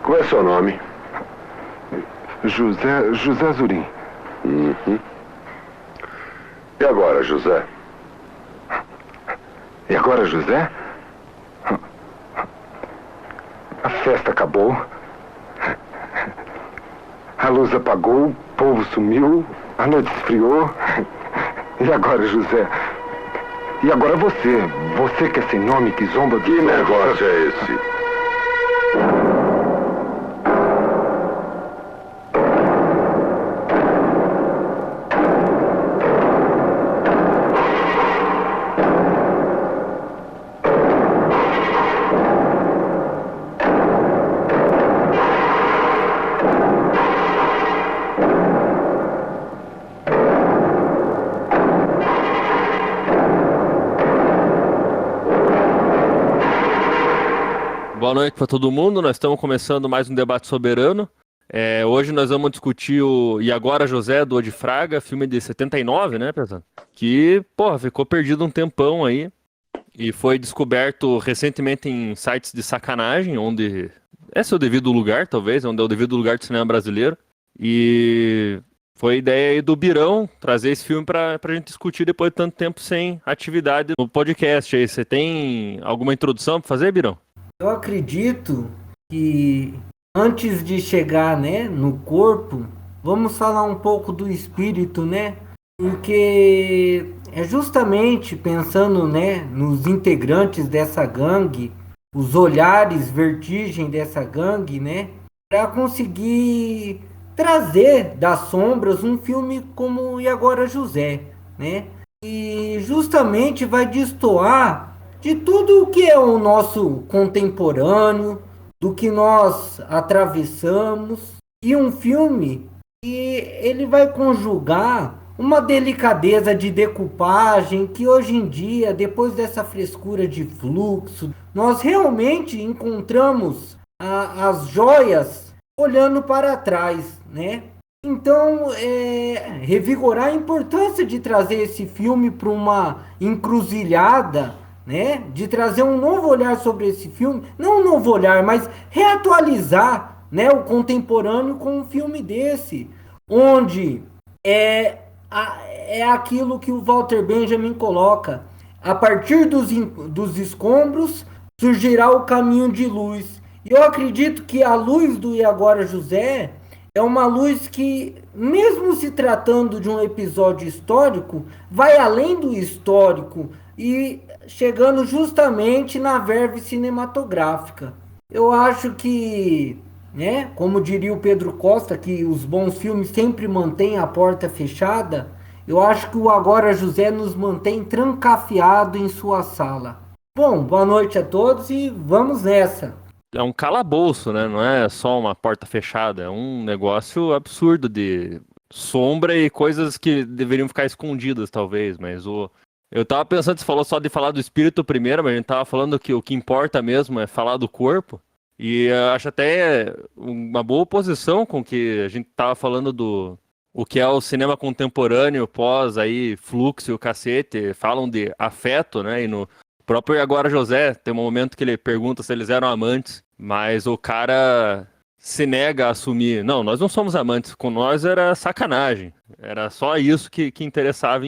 Qual é seu nome? José Azurim. Uhum. E agora, José? E agora, José? A festa acabou. A luz apagou, o povo sumiu, a noite esfriou. E agora, José? E agora você? Você que é sem nome, que zomba do... Que negócio é esse? Boa noite para todo mundo, nós estamos começando mais um debate soberano. Hoje nós vamos discutir o E Agora José, do Odi Fraga, filme de 79, né, pessoal? Que, porra, ficou perdido um tempão aí e foi descoberto recentemente em sites de sacanagem, onde é seu devido lugar, talvez, onde é o devido lugar do cinema brasileiro. E foi ideia aí do Birão trazer esse filme pra gente discutir depois de tanto tempo sem atividade no podcast aí. Você tem alguma introdução para fazer, Birão? Eu acredito que antes de chegar, né, no corpo, vamos falar um pouco do espírito, né? Porque é justamente pensando, né, nos integrantes dessa gangue, os olhares vertigem dessa gangue, né, para conseguir trazer das sombras um filme como E Agora José, né? E justamente vai destoar de tudo o que é o nosso contemporâneo, do que nós atravessamos, e um filme que ele vai conjugar uma delicadeza de decupagem que hoje em dia, depois dessa frescura de fluxo, nós realmente encontramos as joias olhando para trás, né? Então, revigorar a importância de trazer esse filme para uma encruzilhada, né? De trazer um novo olhar sobre esse filme, não um novo olhar, mas reatualizar, né, o contemporâneo com um filme desse, onde é aquilo que o Walter Benjamin coloca: a partir dos escombros surgirá o caminho de luz. E eu acredito que a luz do E Agora José é uma luz que, mesmo se tratando de um episódio histórico, vai além do histórico e chegando justamente na verve cinematográfica. Eu acho que, né, como diria o Pedro Costa, que os bons filmes sempre mantêm a porta fechada, eu acho que o Agora José nos mantém trancafiado em sua sala. Bom, boa noite a todos e vamos nessa. É um calabouço, né? Não é só uma porta fechada, é um negócio absurdo de sombra e coisas que deveriam ficar escondidas, talvez, mas eu tava pensando, você falou só de falar do espírito primeiro, mas a gente tava falando que o que importa mesmo é falar do corpo, e eu acho até uma boa oposição com o que a gente tava falando do o que é o cinema contemporâneo, pós aí, fluxo e o cacete, falam de afeto, né? E no próprio E Agora José, tem um momento que ele pergunta se eles eram amantes, mas o cara se nega a assumir. Não, nós não somos amantes, com nós era sacanagem. Era só isso que interessava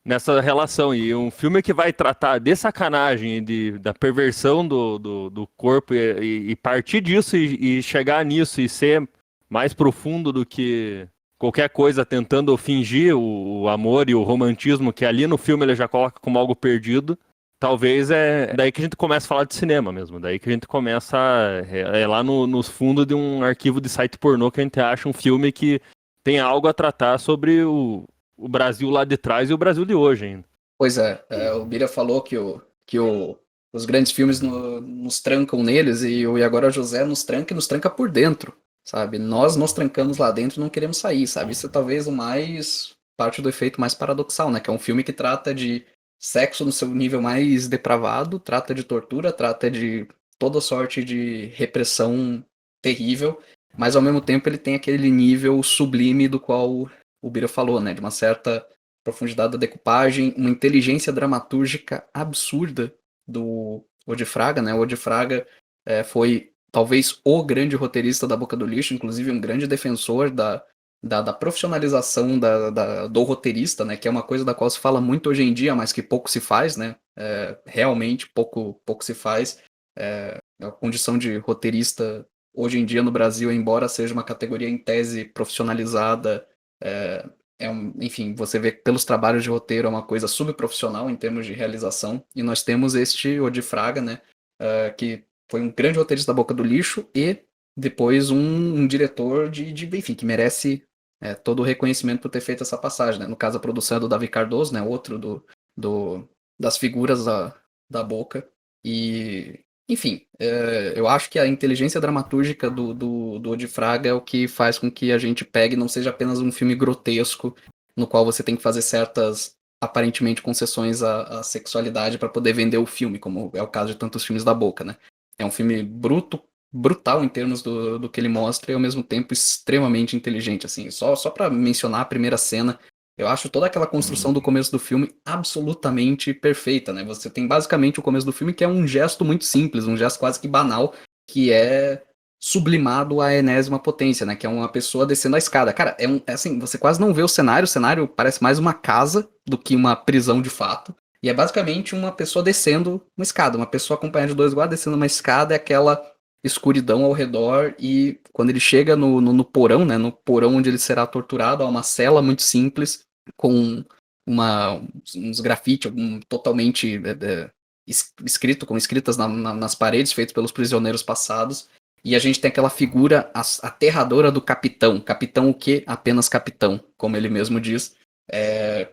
nessa relação. E um filme que vai tratar de sacanagem, da perversão do corpo e partir disso e chegar nisso e ser mais profundo do que qualquer coisa tentando fingir o amor e o romantismo que ali no filme ele já coloca como algo perdido. Talvez é daí que a gente começa a falar de cinema mesmo. Daí que a gente começa lá nos fundos de um arquivo de site pornô que a gente acha um filme que tem algo a tratar sobre o Brasil lá de trás e o Brasil de hoje ainda. Pois é, o Bira falou os grandes filmes nos trancam neles e o E Agora José nos tranca e nos tranca por dentro, sabe? Nós nos trancamos lá dentro e não queremos sair, sabe? Isso é talvez parte do efeito mais paradoxal, né? Que é um filme que trata de sexo no seu nível mais depravado, trata de tortura, trata de toda sorte de repressão terrível, mas ao mesmo tempo ele tem aquele nível sublime do qual o Bira falou, né? De uma certa profundidade da decupagem, uma inteligência dramatúrgica absurda do Odi Fraga, né? O Odi Fraga foi talvez o grande roteirista da Boca do Lixo, inclusive um grande defensor da profissionalização do roteirista, né? Que é uma coisa da qual se fala muito hoje em dia, mas que pouco se faz, né? Realmente pouco se faz. A condição de roteirista hoje em dia no Brasil, embora seja uma categoria em tese profissionalizada, enfim, você vê que pelos trabalhos de roteiro é uma coisa subprofissional em termos de realização, e nós temos este Odifraga, né, que foi um grande roteirista da Boca do Lixo e depois um diretor enfim, que merece todo o reconhecimento por ter feito essa passagem, né? No caso, a produção é do Davi Cardoso, né, outro das figuras da Boca, e enfim, eu acho que a inteligência dramatúrgica do Odifraga é o que faz com que a gente pegue e não seja apenas um filme grotesco, no qual você tem que fazer certas, aparentemente, concessões à sexualidade para poder vender o filme, como é o caso de tantos filmes da Boca, né? É um filme brutal em termos do que ele mostra e ao mesmo tempo extremamente inteligente, assim. Só para mencionar a primeira cena, eu acho toda aquela construção do começo do filme absolutamente perfeita, né? Você tem basicamente o começo do filme que é um gesto muito simples, um gesto quase que banal, que é sublimado à enésima potência, né? Que é uma pessoa descendo a escada. Cara, assim, você quase não vê o cenário parece mais uma casa do que uma prisão de fato. E é basicamente uma pessoa descendo uma escada, uma pessoa acompanhada de 2 guardas descendo uma escada, é aquela escuridão ao redor, e quando ele chega no porão, né? No porão onde ele será torturado, há uma cela muito simples, com uns grafites totalmente escrito, com escritas nas paredes, feitos pelos prisioneiros passados, e a gente tem aquela figura aterradora do capitão. Capitão o quê? Apenas capitão, como ele mesmo diz.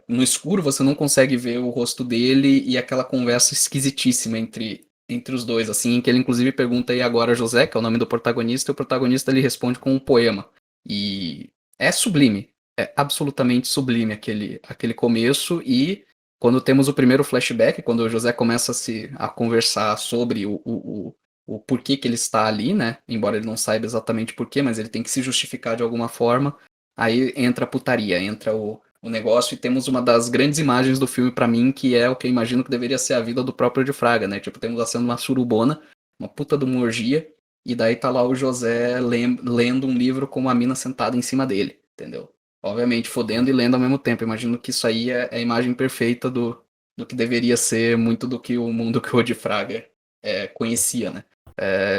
No escuro você não consegue ver o rosto dele, e aquela conversa esquisitíssima entre os dois, assim, em que ele inclusive pergunta: e agora José, que é o nome do protagonista, e o protagonista lhe responde com um poema. E é sublime. É absolutamente sublime aquele começo, e quando temos o primeiro flashback, quando o José começa a conversar sobre o porquê que ele está ali, né? Embora ele não saiba exatamente porquê, mas ele tem que se justificar de alguma forma. Aí entra a putaria, entra o negócio, e temos uma das grandes imagens do filme pra mim, que é o que eu imagino que deveria ser a vida do próprio de Fraga, né? Tipo, temos a cena de uma surubona, uma puta de uma orgia, e daí tá lá o José lendo um livro com uma mina sentada em cima dele, entendeu? Obviamente, fodendo e lendo ao mesmo tempo. Imagino que isso aí é a imagem perfeita do que deveria ser muito do que o mundo que o Odifraga conhecia, né?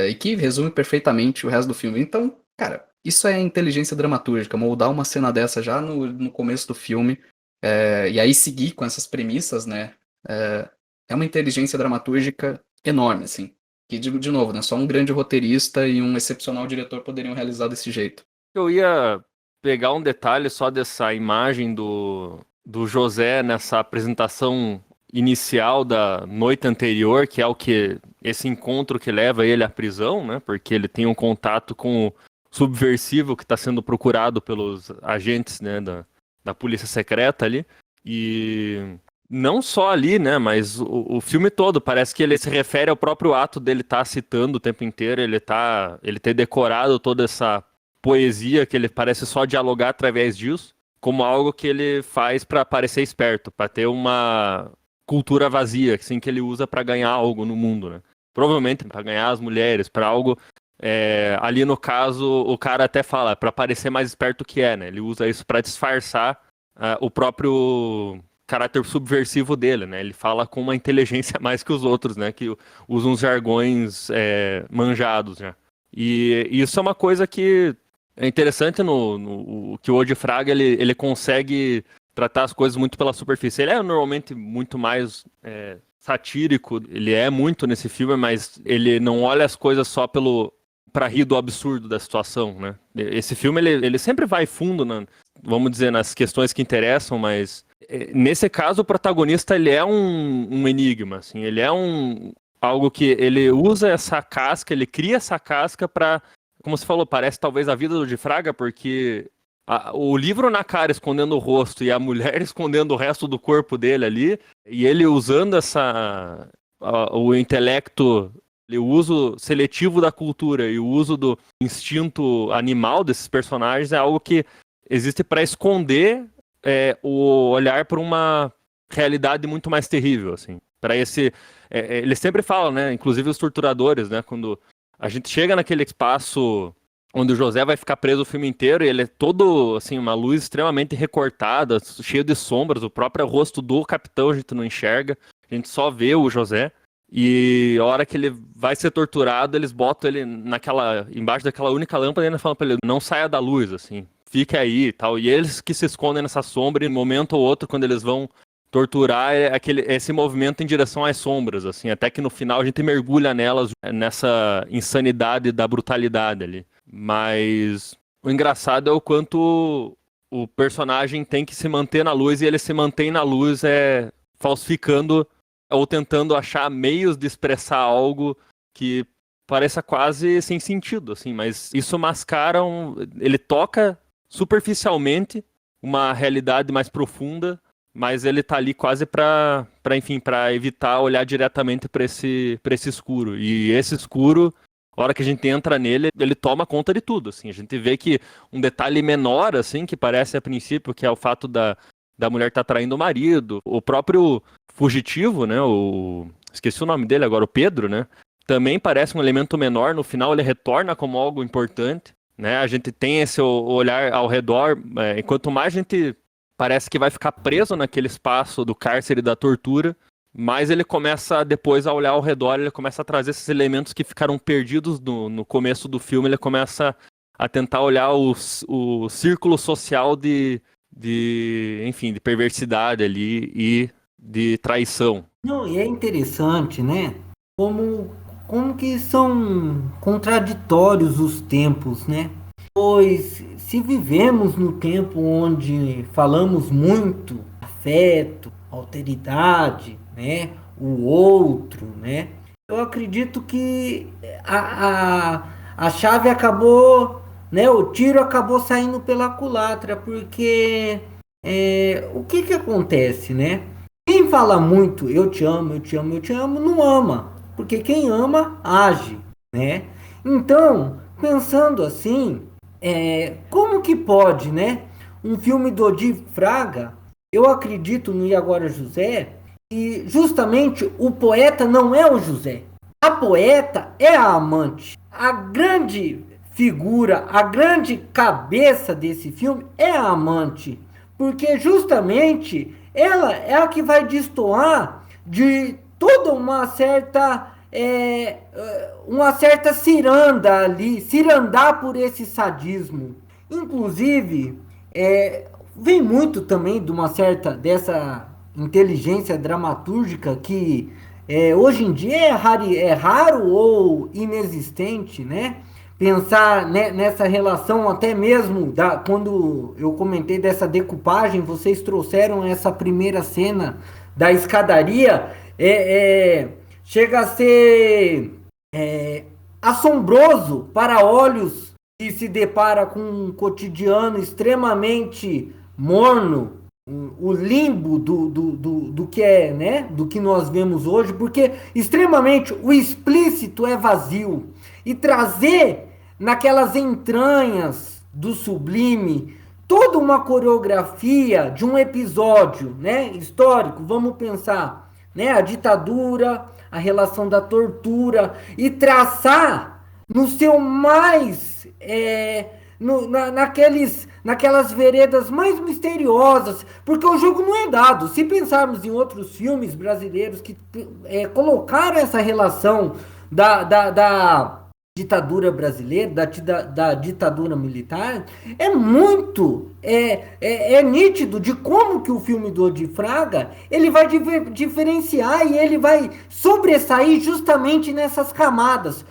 E que resume perfeitamente o resto do filme. Então, cara, isso é inteligência dramatúrgica, moldar uma cena dessa já no começo do filme, e aí seguir com essas premissas, né? É uma inteligência dramatúrgica enorme, assim. Que, digo de novo, né? Só um grande roteirista e um excepcional diretor poderiam realizar desse jeito. Eu ia pegar um detalhe só dessa imagem do José nessa apresentação inicial da noite anterior, que é esse encontro que leva ele à prisão, né? Porque ele tem um contato com o subversivo que está sendo procurado pelos agentes, né, da polícia secreta ali. E não só ali, né, mas o filme todo parece que ele se refere ao próprio ato dele estar citando o tempo inteiro, ele ter decorado toda essa poesia, que ele parece só dialogar através disso, como algo que ele faz para parecer esperto, para ter uma cultura vazia, assim, que ele usa para ganhar algo no mundo, né? Provavelmente para ganhar as mulheres, para algo. Ali no caso, o cara até fala para parecer mais esperto que é, né? Ele usa isso para disfarçar o próprio caráter subversivo dele, né? Ele fala com uma inteligência a mais que os outros, né? Que usa uns jargões manjados, né? E isso é uma coisa que é interessante que o Odifraga ele consegue tratar as coisas muito pela superfície. Ele é normalmente muito mais satírico, ele é muito nesse filme, mas ele não olha as coisas só para rir do absurdo da situação, né? Esse filme ele sempre vai fundo, vamos dizer, nas questões que interessam, mas nesse caso o protagonista ele é um enigma, assim, ele é algo que ele usa essa casca, ele cria essa casca para, como você falou, parece talvez a vida do Odifraga, porque o livro na cara escondendo o rosto e a mulher escondendo o resto do corpo dele ali, e ele usando o intelecto, o uso seletivo da cultura e o uso do instinto animal desses personagens é algo que existe para esconder o olhar para uma realidade muito mais terrível, assim. Para eles sempre falam, né? Inclusive os torturadores, né? Quando A gente chega naquele espaço onde o José vai ficar preso o filme inteiro e ele é todo, assim, uma luz extremamente recortada, cheio de sombras, o próprio rosto do capitão a gente não enxerga, a gente só vê o José. E a hora que ele vai ser torturado, eles botam ele embaixo daquela única lâmpada e ainda falam pra ele, não saia da luz, assim, fique aí e tal. E eles que se escondem nessa sombra, e em um momento ou outro, quando eles vão torturar, esse movimento em direção às sombras, assim, até que no final a gente mergulha nelas, nessa insanidade da brutalidade ali. Mas o engraçado é o quanto o personagem tem que se manter na luz, e ele se mantém na luz falsificando ou tentando achar meios de expressar algo que pareça quase sem sentido, assim, mas isso mascara ele toca superficialmente uma realidade mais profunda, mas ele tá ali quase para evitar olhar diretamente para esse escuro. E esse escuro, a hora que a gente entra nele, ele toma conta de tudo, assim. A gente vê que um detalhe menor, assim, que parece a princípio, que é o fato da mulher estar traindo o marido, o próprio fugitivo, né, esqueci o nome dele agora, o Pedro, né, também parece um elemento menor, no final ele retorna como algo importante, né, a gente tem esse olhar ao redor, enquanto mais a gente parece que vai ficar preso naquele espaço do cárcere e da tortura, mais ele começa depois a olhar ao redor, ele começa a trazer esses elementos que ficaram perdidos no começo do filme, ele começa a tentar olhar o círculo social de perversidade ali e de traição. Não, e é interessante, né? Como que são contraditórios os tempos, né? Pois se vivemos no tempo onde falamos muito afeto, alteridade, né? O outro, né? Eu acredito que a chave acabou, né? O tiro acabou saindo pela culatra, porque o que acontece, né? Quem fala muito eu te amo, eu te amo, eu te amo, não ama, porque quem ama age, né? Então, pensando assim, como que pode, né? Um filme do Odi Fraga, eu acredito no E Agora José, e justamente o poeta não é o José, a poeta é a amante. A grande figura, a grande cabeça desse filme é a amante, porque justamente ela é a que vai destoar de toda uma certa ciranda ali, cirandar por esse sadismo. Inclusive, vem muito também de uma certa dessa inteligência dramatúrgica que hoje em dia é raro ou inexistente, né? Pensar nessa relação, até mesmo quando eu comentei dessa decupagem, vocês trouxeram essa primeira cena da escadaria, chega a ser assombroso para olhos que se depara com um cotidiano extremamente morno, o limbo do que é, né, do que nós vemos hoje, porque extremamente o explícito é vazio, e trazer naquelas entranhas do sublime toda uma coreografia de um episódio, né, histórico, vamos pensar, né, a ditadura, a relação da tortura, e traçar no seu mais naquelas veredas mais misteriosas, porque o jogo não é dado. Se pensarmos em outros filmes brasileiros que colocaram essa relação da ditadura brasileira, da ditadura militar, é muito nítido de como que o filme do Odi Fraga ele vai diferenciar e ele vai sobressair justamente nessas camadas,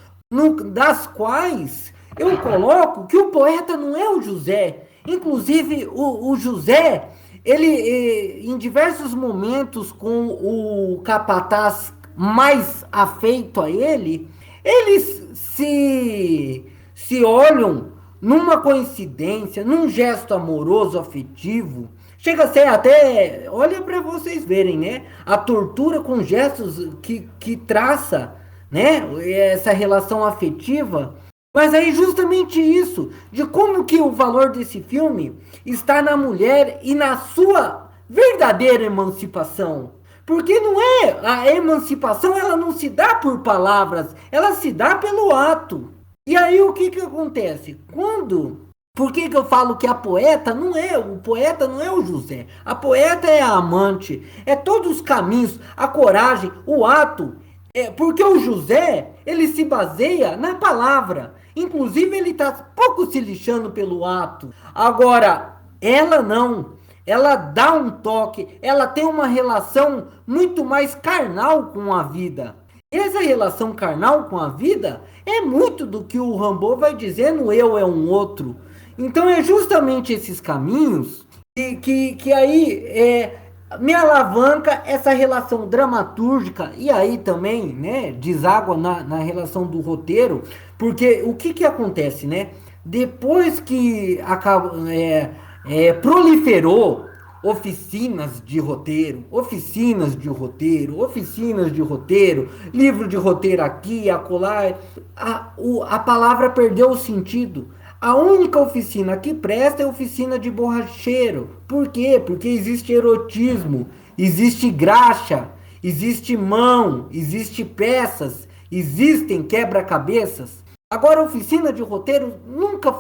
das quais eu coloco que o poeta não é o José. Inclusive, o José, ele, em diversos momentos, com o capataz mais afeito a ele, eles se olham numa coincidência, num gesto amoroso, afetivo. Chega a ser até, olha para vocês verem, né? A tortura com gestos que traça, né? Essa relação afetiva. Mas aí justamente isso, de como que o valor desse filme está na mulher e na sua verdadeira emancipação. Porque não é a emancipação, ela não se dá por palavras, ela se dá pelo ato. E aí o que acontece? Por que eu falo que a poeta não é, o poeta não é o José. A poeta é a amante, é todos os caminhos, a coragem, o ato. Porque o José, ele se baseia na palavra. Inclusive, ele está pouco se lixando pelo ato. Agora, ela não. Ela dá um toque, ela tem uma relação muito mais carnal com a vida. E essa relação carnal com a vida é muito do que o Rimbaud vai dizer no Eu é um Outro. Então é justamente esses caminhos que aí me alavanca essa relação dramatúrgica e aí também, né, deságua na relação do roteiro, porque o que acontece, né? Depois que proliferou oficinas de roteiro, livro de roteiro aqui, acolá, a palavra perdeu o sentido. A única oficina que presta é a oficina de borracheiro. Por quê? Porque existe erotismo, existe graxa, existe mão, existe peças, existem quebra-cabeças. Agora a oficina de roteiro nunca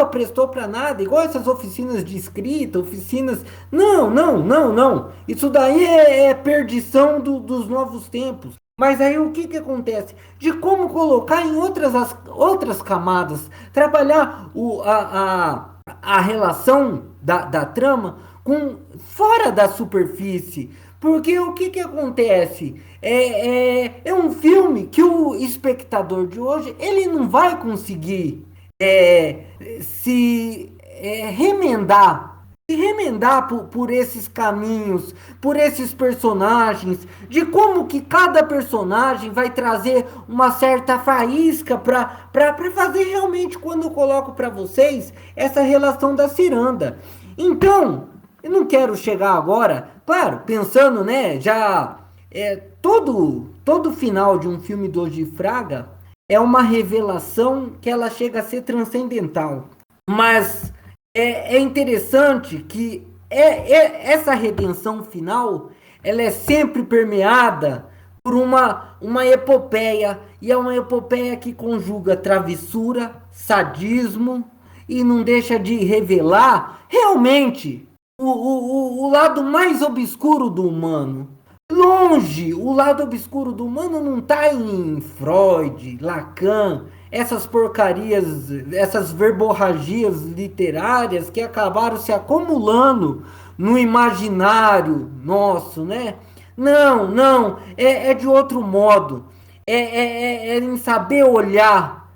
prestou para nada, igual essas oficinas de escrita, oficinas... Não. Isso daí é perdição dos novos tempos. Mas aí o que acontece? De como colocar em outras camadas, trabalhar a relação da trama fora da superfície. Porque o que acontece? É um filme que o espectador de hoje ele não vai conseguir se remendar por esses caminhos, por esses personagens, de como que cada personagem vai trazer uma certa faísca para fazer realmente, quando eu coloco para vocês, essa relação da ciranda. Então, eu não quero chegar agora, claro, pensando, né, já todo final de um filme do Ogi Fraga é uma revelação que ela chega a ser transcendental, mas é interessante que essa redenção final ela é sempre permeada por uma epopeia, e é uma epopeia que conjuga travessura, sadismo e não deixa de revelar realmente o lado mais obscuro do humano. Longe, o lado obscuro do humano não está em Freud, Lacan, essas porcarias, essas verborragias literárias que acabaram se acumulando no imaginário nosso, né? Não, é de outro modo. É em saber olhar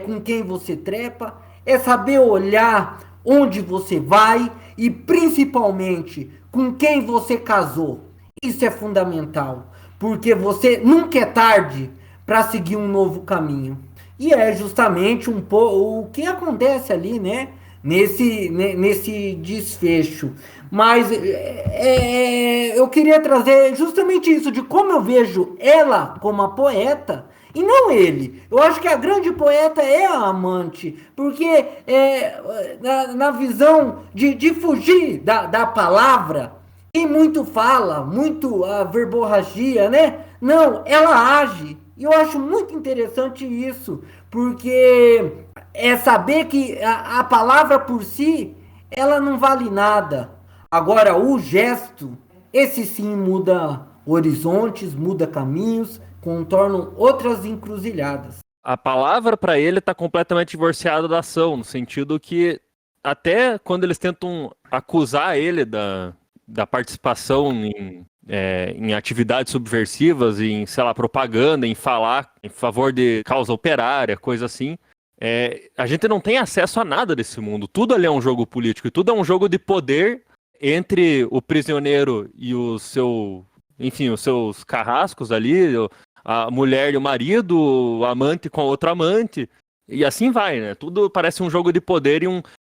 com quem você trepa, é saber olhar onde você vai e principalmente com quem você casou. Isso é fundamental, porque você nunca é tarde para seguir um novo caminho. E é justamente um pouco o que acontece ali, né? Nesse desfecho. Mas eu queria trazer justamente isso, de como eu vejo ela como a poeta e não ele. Eu acho que a grande poeta é a amante, porque na visão de fugir da palavra, quem muito fala, muito a verborragia, né? Não, ela age. E eu acho muito interessante isso, porque é saber que a palavra por si, ela não vale nada. Agora, o gesto, esse sim muda horizontes, muda caminhos, contornam outras encruzilhadas. A palavra para ele está completamente divorciada da ação, no sentido que até quando eles tentam acusar ele da participação em atividades subversivas, em, sei lá, propaganda, em falar em favor de causa operária, coisa assim, a gente não tem acesso a nada desse mundo. Tudo ali é um jogo político, e tudo é um jogo de poder entre o prisioneiro e os seus carrascos ali, a mulher e o marido, o amante com outro amante, e assim vai, né? Tudo parece um jogo de poder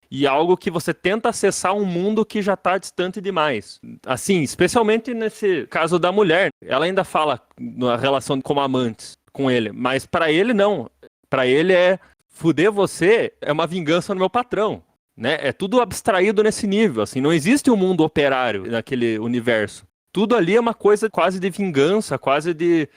e algo que você tenta acessar um mundo que já está distante demais. Assim, especialmente nesse caso da mulher. Ela ainda fala na relação como amantes com ele, mas para ele não. Para ele fuder você é uma vingança no meu patrão, né? É tudo abstraído nesse nível, assim. Não existe um mundo operário naquele universo. tudo ali é uma coisa quase de vingança, quase de...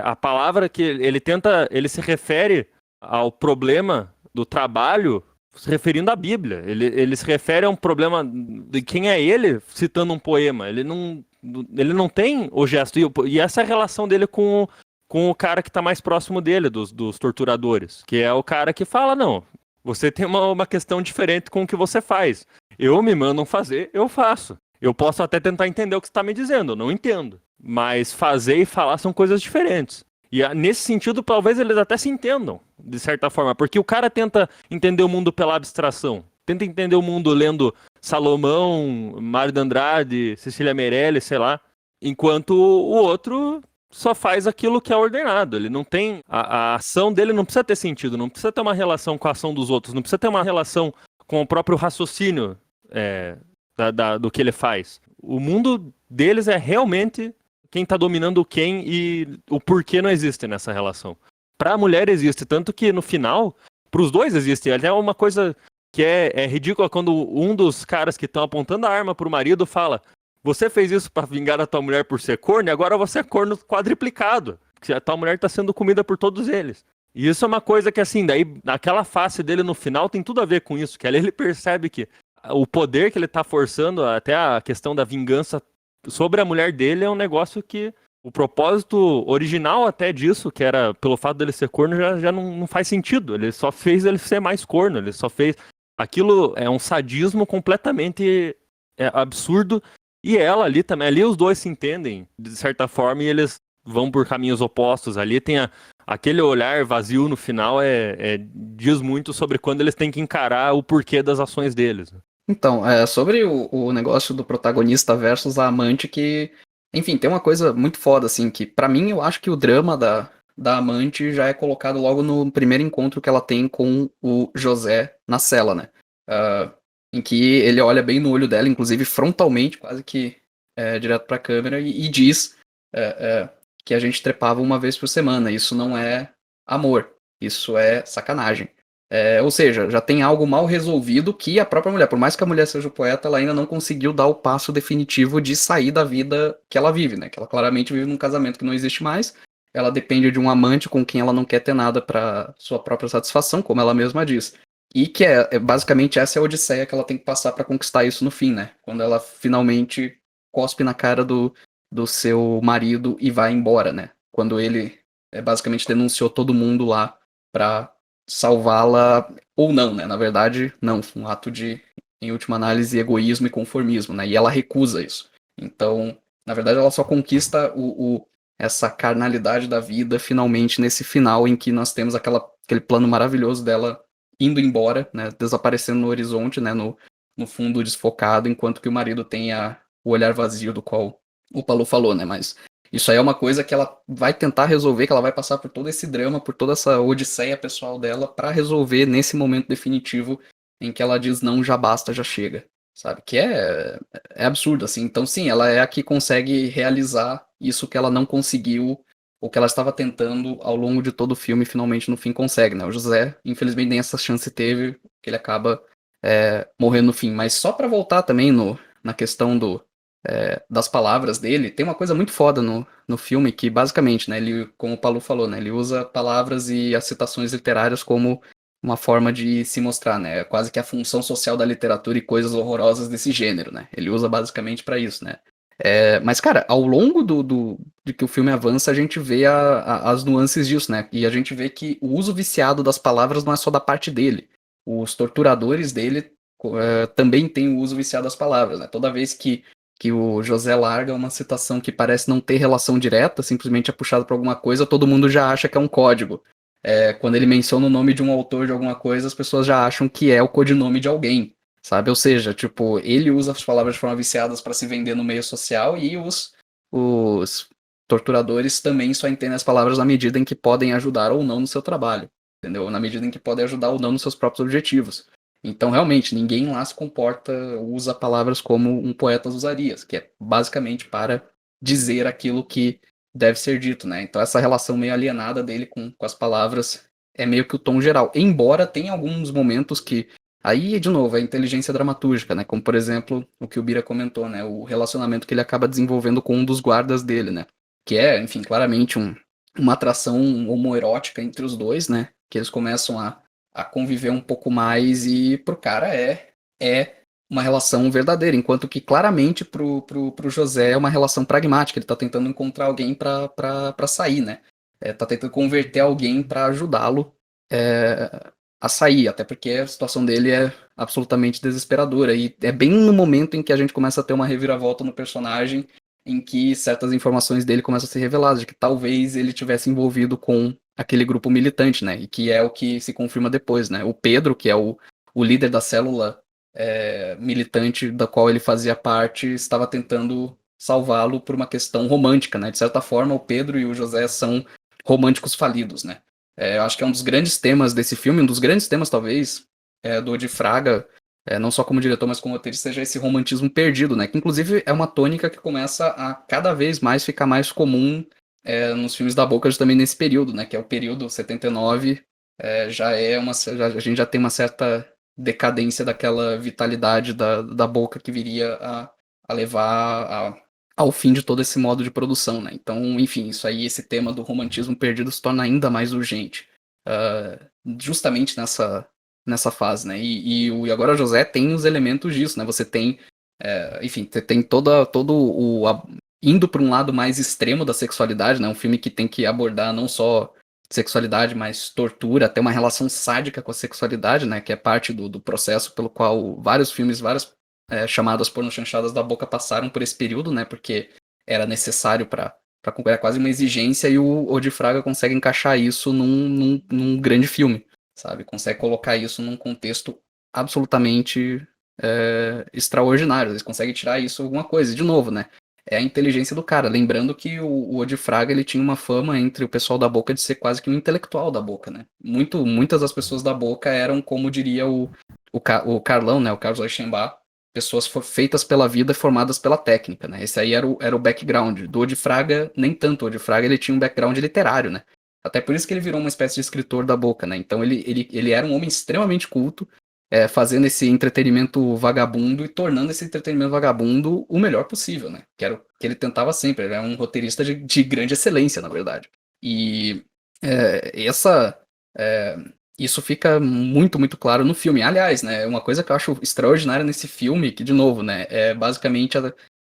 a palavra que ele tenta, ele se refere ao problema do trabalho se referindo à Bíblia. Ele se refere a um problema de quem é ele, citando um poema. Ele não tem o gesto. E essa é a relação dele com o cara que está mais próximo dele, dos torturadores, que é o cara que fala, não, você tem uma questão diferente com o que você faz. Eu me mandam fazer, eu faço. Eu posso até tentar entender o que você está me dizendo, eu não entendo. Mas fazer e falar são coisas diferentes. E nesse sentido, talvez eles até se entendam, de certa forma, porque o cara tenta entender o mundo pela abstração. Tenta entender o mundo lendo Salomão, Mário de Andrade, Cecília Meirelles, sei lá. Enquanto o outro só faz aquilo que é ordenado. Ele não tem... A ação dele não precisa ter sentido, não precisa ter uma relação com a ação dos outros, não precisa ter uma relação com o próprio raciocínio do que ele faz. O mundo deles é realmente quem está dominando quem e o porquê não existe nessa relação. Para a mulher existe, tanto que no final, para os dois existe. Até uma coisa que é ridícula quando um dos caras que estão apontando a arma para o marido fala: você fez isso para vingar a tua mulher por ser corno e agora você é corno quadriplicado. Porque a tua mulher está sendo comida por todos eles. E isso é uma coisa que, assim, daí, aquela face dele no final tem tudo a ver com isso, que ali ele percebe que o poder que ele tá forçando, até a questão da vingança sobre a mulher dele, é um negócio que o propósito original até disso, que era pelo fato dele ser corno, já não faz sentido. Ele só fez ele ser mais corno, ele só fez... Aquilo é um sadismo completamente absurdo. E ela ali também, ali os dois se entendem, de certa forma, e eles vão por caminhos opostos. Ali tem aquele olhar vazio no final, diz muito sobre quando eles têm que encarar o porquê das ações deles. Então, sobre o negócio do protagonista versus a amante, que, enfim, tem uma coisa muito foda, assim, que pra mim eu acho que o drama da amante já é colocado logo no primeiro encontro que ela tem com o José na cela, né? Em que ele olha bem no olho dela, inclusive frontalmente, quase que direto pra câmera, e diz que a gente trepava uma vez por semana. Isso não é amor, isso é sacanagem. Ou seja, já tem algo mal resolvido que a própria mulher, por mais que a mulher seja o poeta, ela ainda não conseguiu dar o passo definitivo de sair da vida que ela vive, né? Que ela claramente vive num casamento que não existe mais. Ela depende de um amante com quem ela não quer ter nada para sua própria satisfação, como ela mesma diz. E que basicamente essa é a odisseia que ela tem que passar para conquistar isso no fim, né? Quando ela finalmente cospe na cara do seu marido e vai embora, né? Quando ele basicamente denunciou todo mundo lá pra salvá-la, ou não, né? Na verdade, não. Um ato de, em última análise, egoísmo e conformismo, né? E ela recusa isso. Então, na verdade, ela só conquista essa carnalidade da vida, finalmente, nesse final em que nós temos aquele plano maravilhoso dela indo embora, né? Desaparecendo no horizonte, né? No fundo desfocado, enquanto que o marido tem o olhar vazio do qual o Paulo falou, né? Mas isso aí é uma coisa que ela vai tentar resolver, que ela vai passar por todo esse drama, por toda essa odisseia pessoal dela pra resolver nesse momento definitivo em que ela diz não, já basta, já chega, sabe? Que é absurdo, assim. Então, sim, ela é a que consegue realizar isso que ela não conseguiu, ou que ela estava tentando ao longo de todo o filme e finalmente no fim consegue, né? O José, infelizmente, nem essa chance teve, que ele acaba morrendo no fim. Mas só pra voltar também na questão das palavras dele, tem uma coisa muito foda no filme que, basicamente, né, ele, como o Paulo falou, né, ele usa palavras e as citações literárias como uma forma de se mostrar, né, quase que a função social da literatura e coisas horrorosas desse gênero, né, ele usa basicamente pra isso, né. Mas, cara, ao longo de que o filme avança, a gente vê as nuances disso, né, e a gente vê que o uso viciado das palavras não é só da parte dele, os torturadores dele também têm o uso viciado das palavras, né, toda vez que o José larga uma citação que parece não ter relação direta, simplesmente é puxado para alguma coisa, todo mundo já acha que é um código. Quando ele menciona o nome de um autor de alguma coisa, as pessoas já acham que é o codinome de alguém, sabe? Ou seja, tipo, ele usa as palavras de forma viciadas para se vender no meio social e os torturadores também só entendem as palavras na medida em que podem ajudar ou não no seu trabalho, entendeu? Na medida em que podem ajudar ou não nos seus próprios objetivos. Então, realmente, ninguém lá se comporta, usa palavras como um poeta usaria, que é basicamente para dizer aquilo que deve ser dito, né? Então, essa relação meio alienada dele com as palavras é meio que o tom geral. Embora tenha alguns momentos que Aí, de novo, é a inteligência dramatúrgica, né? Como, por exemplo, o que o Bira comentou, né? O relacionamento que ele acaba desenvolvendo com um dos guardas dele, né? Que é, enfim, claramente uma atração homoerótica entre os dois, né? Que eles começam a conviver um pouco mais e pro cara é uma relação verdadeira, enquanto que claramente pro José é uma relação pragmática, ele tá tentando encontrar alguém pra sair, né? Tá tentando converter alguém pra ajudá-lo a sair, até porque a situação dele é absolutamente desesperadora, e é bem no momento em que a gente começa a ter uma reviravolta no personagem, em que certas informações dele começam a ser reveladas, de que talvez ele tivesse envolvido com aquele grupo militante, né, e que é o que se confirma depois, né, o Pedro, que é o líder da célula militante da qual ele fazia parte, estava tentando salvá-lo por uma questão romântica, né, de certa forma o Pedro e o José são românticos falidos, né. Eu acho que é um dos grandes temas desse filme, um dos grandes temas, talvez, do Odi Fraga, não só como diretor, mas como roteirista, seja esse romantismo perdido, né? Que, inclusive, é uma tônica que começa a cada vez mais ficar mais comum nos filmes da Boca, também nesse período, né? Que é o período 79, a gente já tem uma certa decadência daquela vitalidade da Boca que viria a levar ao fim de todo esse modo de produção, né? Então, enfim, isso aí, esse tema do romantismo perdido se torna ainda mais urgente, justamente nessa fase, né? E o E Agora José tem os elementos disso, né? Você tem, enfim, tem indo para um lado mais extremo da sexualidade, né? Um filme que tem que abordar não só sexualidade, mas tortura, até uma relação sádica com a sexualidade, né? Que é parte do processo pelo qual vários filmes, várias chamadas pornochanchadas da Boca passaram por esse período, né? Porque era necessário para cumprir, era quase uma exigência, e o Odi Fraga consegue encaixar isso num grande filme, sabe? Consegue colocar isso num contexto absolutamente extraordinário. Eles conseguem tirar isso alguma coisa. E, de novo, né? É a inteligência do cara. Lembrando que o Odi Fraga, ele tinha uma fama entre o pessoal da Boca de ser quase que um intelectual da Boca, né? Muitas das pessoas da Boca eram, como diria o Carlão, né? O Carlos Reichenbach, pessoas feitas pela vida, formadas pela técnica, né? Esse aí era o background. Do Odi Fraga, nem tanto. O Odi Fraga, ele tinha um background literário, né? Até por isso que ele virou uma espécie de escritor da Boca, né? Então ele era um homem extremamente culto, fazendo esse entretenimento vagabundo e tornando esse entretenimento vagabundo o melhor possível, né? Que era o que ele tentava sempre. Ele é um roteirista de grande excelência, na verdade. E isso fica muito, muito claro no filme. Aliás, né, uma coisa que eu acho extraordinária nesse filme, que, de novo, né, é basicamente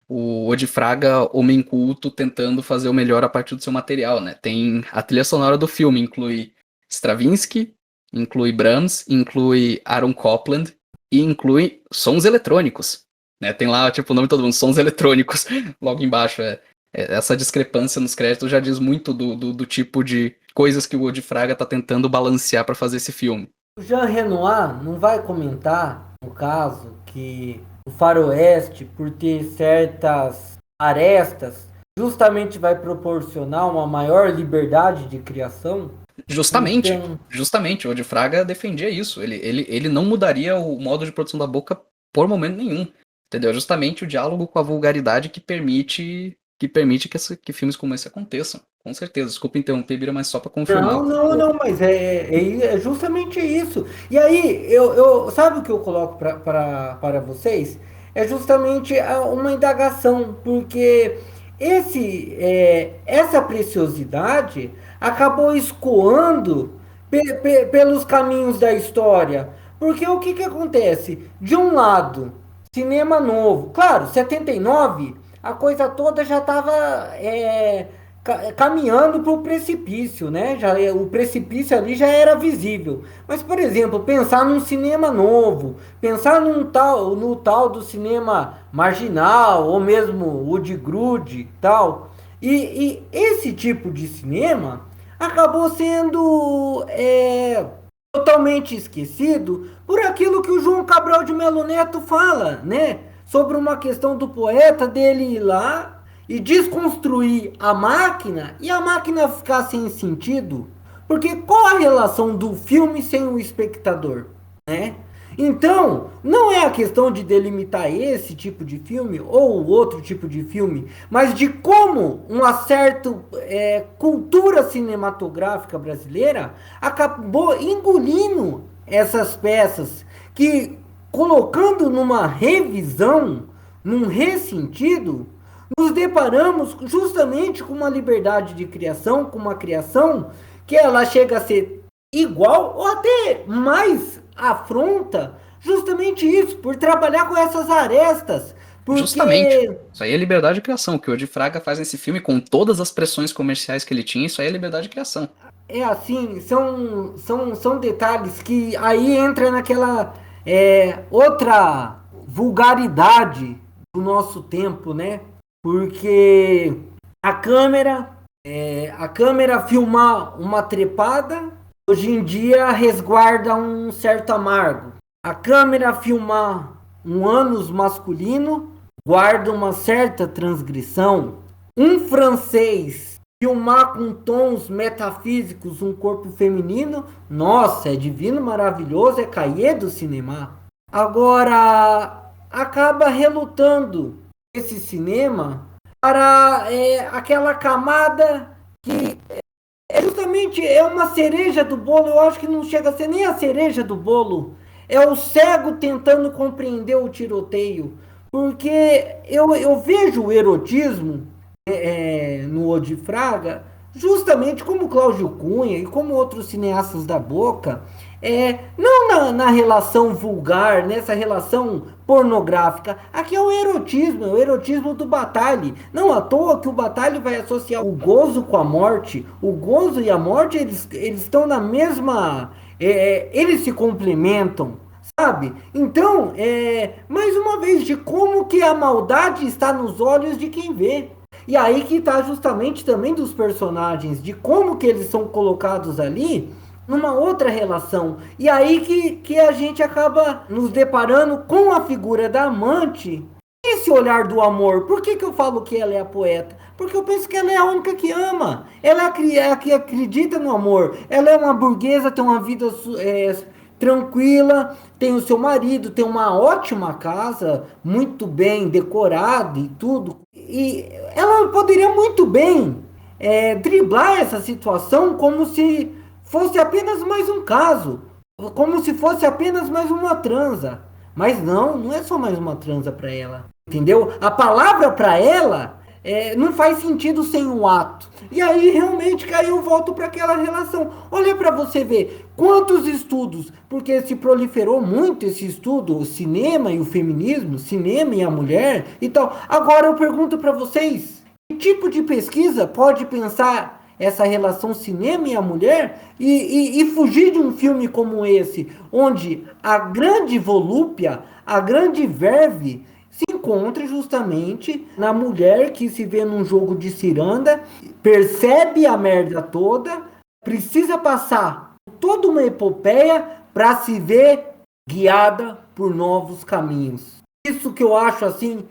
o Odi Fraga, homem culto, tentando fazer o melhor a partir do seu material, né? Tem a trilha sonora do filme, inclui Stravinsky, inclui Brahms, inclui Aaron Copland e inclui sons eletrônicos, né? Tem lá, tipo, o nome de todo mundo, sons eletrônicos, logo embaixo. Essa discrepância nos créditos já diz muito do tipo de coisas que o Odi Fraga tá tentando balancear para fazer esse filme. O Jean Renoir não vai comentar, no caso, que o faroeste, por ter certas arestas, justamente vai proporcionar uma maior liberdade de criação? Justamente, o Odi Fraga defendia isso. Ele não mudaria o modo de produção da Boca por momento nenhum. Entendeu? Justamente o diálogo com a vulgaridade que permite que filmes como esse aconteçam. Com certeza. Desculpa interromper, Bira, mas só para confirmar. Não, mas é justamente isso. E aí, eu sabe o que eu coloco para vocês? É justamente uma indagação, porque essa preciosidade acabou escoando pelos caminhos da história. Porque o que acontece? De um lado, cinema novo. Claro, 79, a coisa toda já estava caminhando para o precipício, né? O precipício ali já era visível. Mas, por exemplo, pensar num cinema novo, pensar no tal do cinema marginal, ou mesmo o de grude, tal. E esse tipo de cinema acabou sendo totalmente esquecido por aquilo que o João Cabral de Melo Neto fala, né? Sobre uma questão do poeta dele ir lá e desconstruir a máquina e a máquina ficar sem sentido. Porque qual a relação do filme sem o espectador, né? Então, não é a questão de delimitar esse tipo de filme ou outro tipo de filme, mas de como uma certa cultura cinematográfica brasileira acabou engolindo essas peças que, colocando numa revisão, num ressentido, nos deparamos justamente com uma liberdade de criação, com uma criação que ela chega a ser igual ou até mais afronta justamente isso, por trabalhar com essas arestas. Porque Justamente. Isso aí é liberdade de criação. O que o Odi Fraga faz nesse filme, com todas as pressões comerciais que ele tinha, isso aí é liberdade de criação. é assim, são detalhes que aí entra naquela outra vulgaridade do nosso tempo, né? Porque a câmera filmar uma trepada, hoje em dia resguarda um certo amargo. A câmera filmar um ânus masculino guarda uma certa transgressão. Um francês filmar com tons metafísicos um corpo feminino, nossa, é divino, maravilhoso, é cahiers do cinema. Agora, acaba relutando esse cinema para aquela camada que justamente é uma cereja do bolo. Eu acho que não chega a ser nem a cereja do bolo. É o cego tentando compreender o tiroteio. Porque eu vejo o erotismo no Odi Fraga, justamente como Cláudio Cunha e como outros cineastas da Boca, não na relação vulgar, nessa relação pornográfica. Aqui é o erotismo do Bataille. Não à toa que o Bataille vai associar o gozo com a morte. O gozo e a morte, eles estão na mesma... eles se complementam, sabe? Então, mais uma vez, de como que a maldade está nos olhos de quem vê. E aí que está justamente também dos personagens, de como que eles são colocados ali numa outra relação. E aí que a gente acaba nos deparando com a figura da amante, esse olhar do amor. Por que eu falo que ela é a poeta? Porque eu penso que ela é a única que ama. Ela é a que acredita no amor. Ela é uma burguesa, tem uma vida tranquila, tem o seu marido, tem uma ótima casa, muito bem decorada e tudo. E ela poderia muito bem driblar essa situação como se fosse apenas mais um caso, como se fosse apenas mais uma transa. Mas não é só mais uma transa para ela, entendeu? A palavra para ela não faz sentido sem o ato. E aí realmente eu volto para aquela relação. Olha para você ver quantos estudos, porque se proliferou muito esse estudo, o cinema e o feminismo, cinema e a mulher e tal. Agora eu pergunto para vocês, que tipo de pesquisa pode pensar essa relação cinema e a mulher e fugir de um filme como esse, onde a grande volúpia, a grande verve se encontra justamente na mulher que se vê num jogo de ciranda, percebe a merda toda, precisa passar toda uma epopeia para se ver guiada por novos caminhos. Isso que eu acho assim,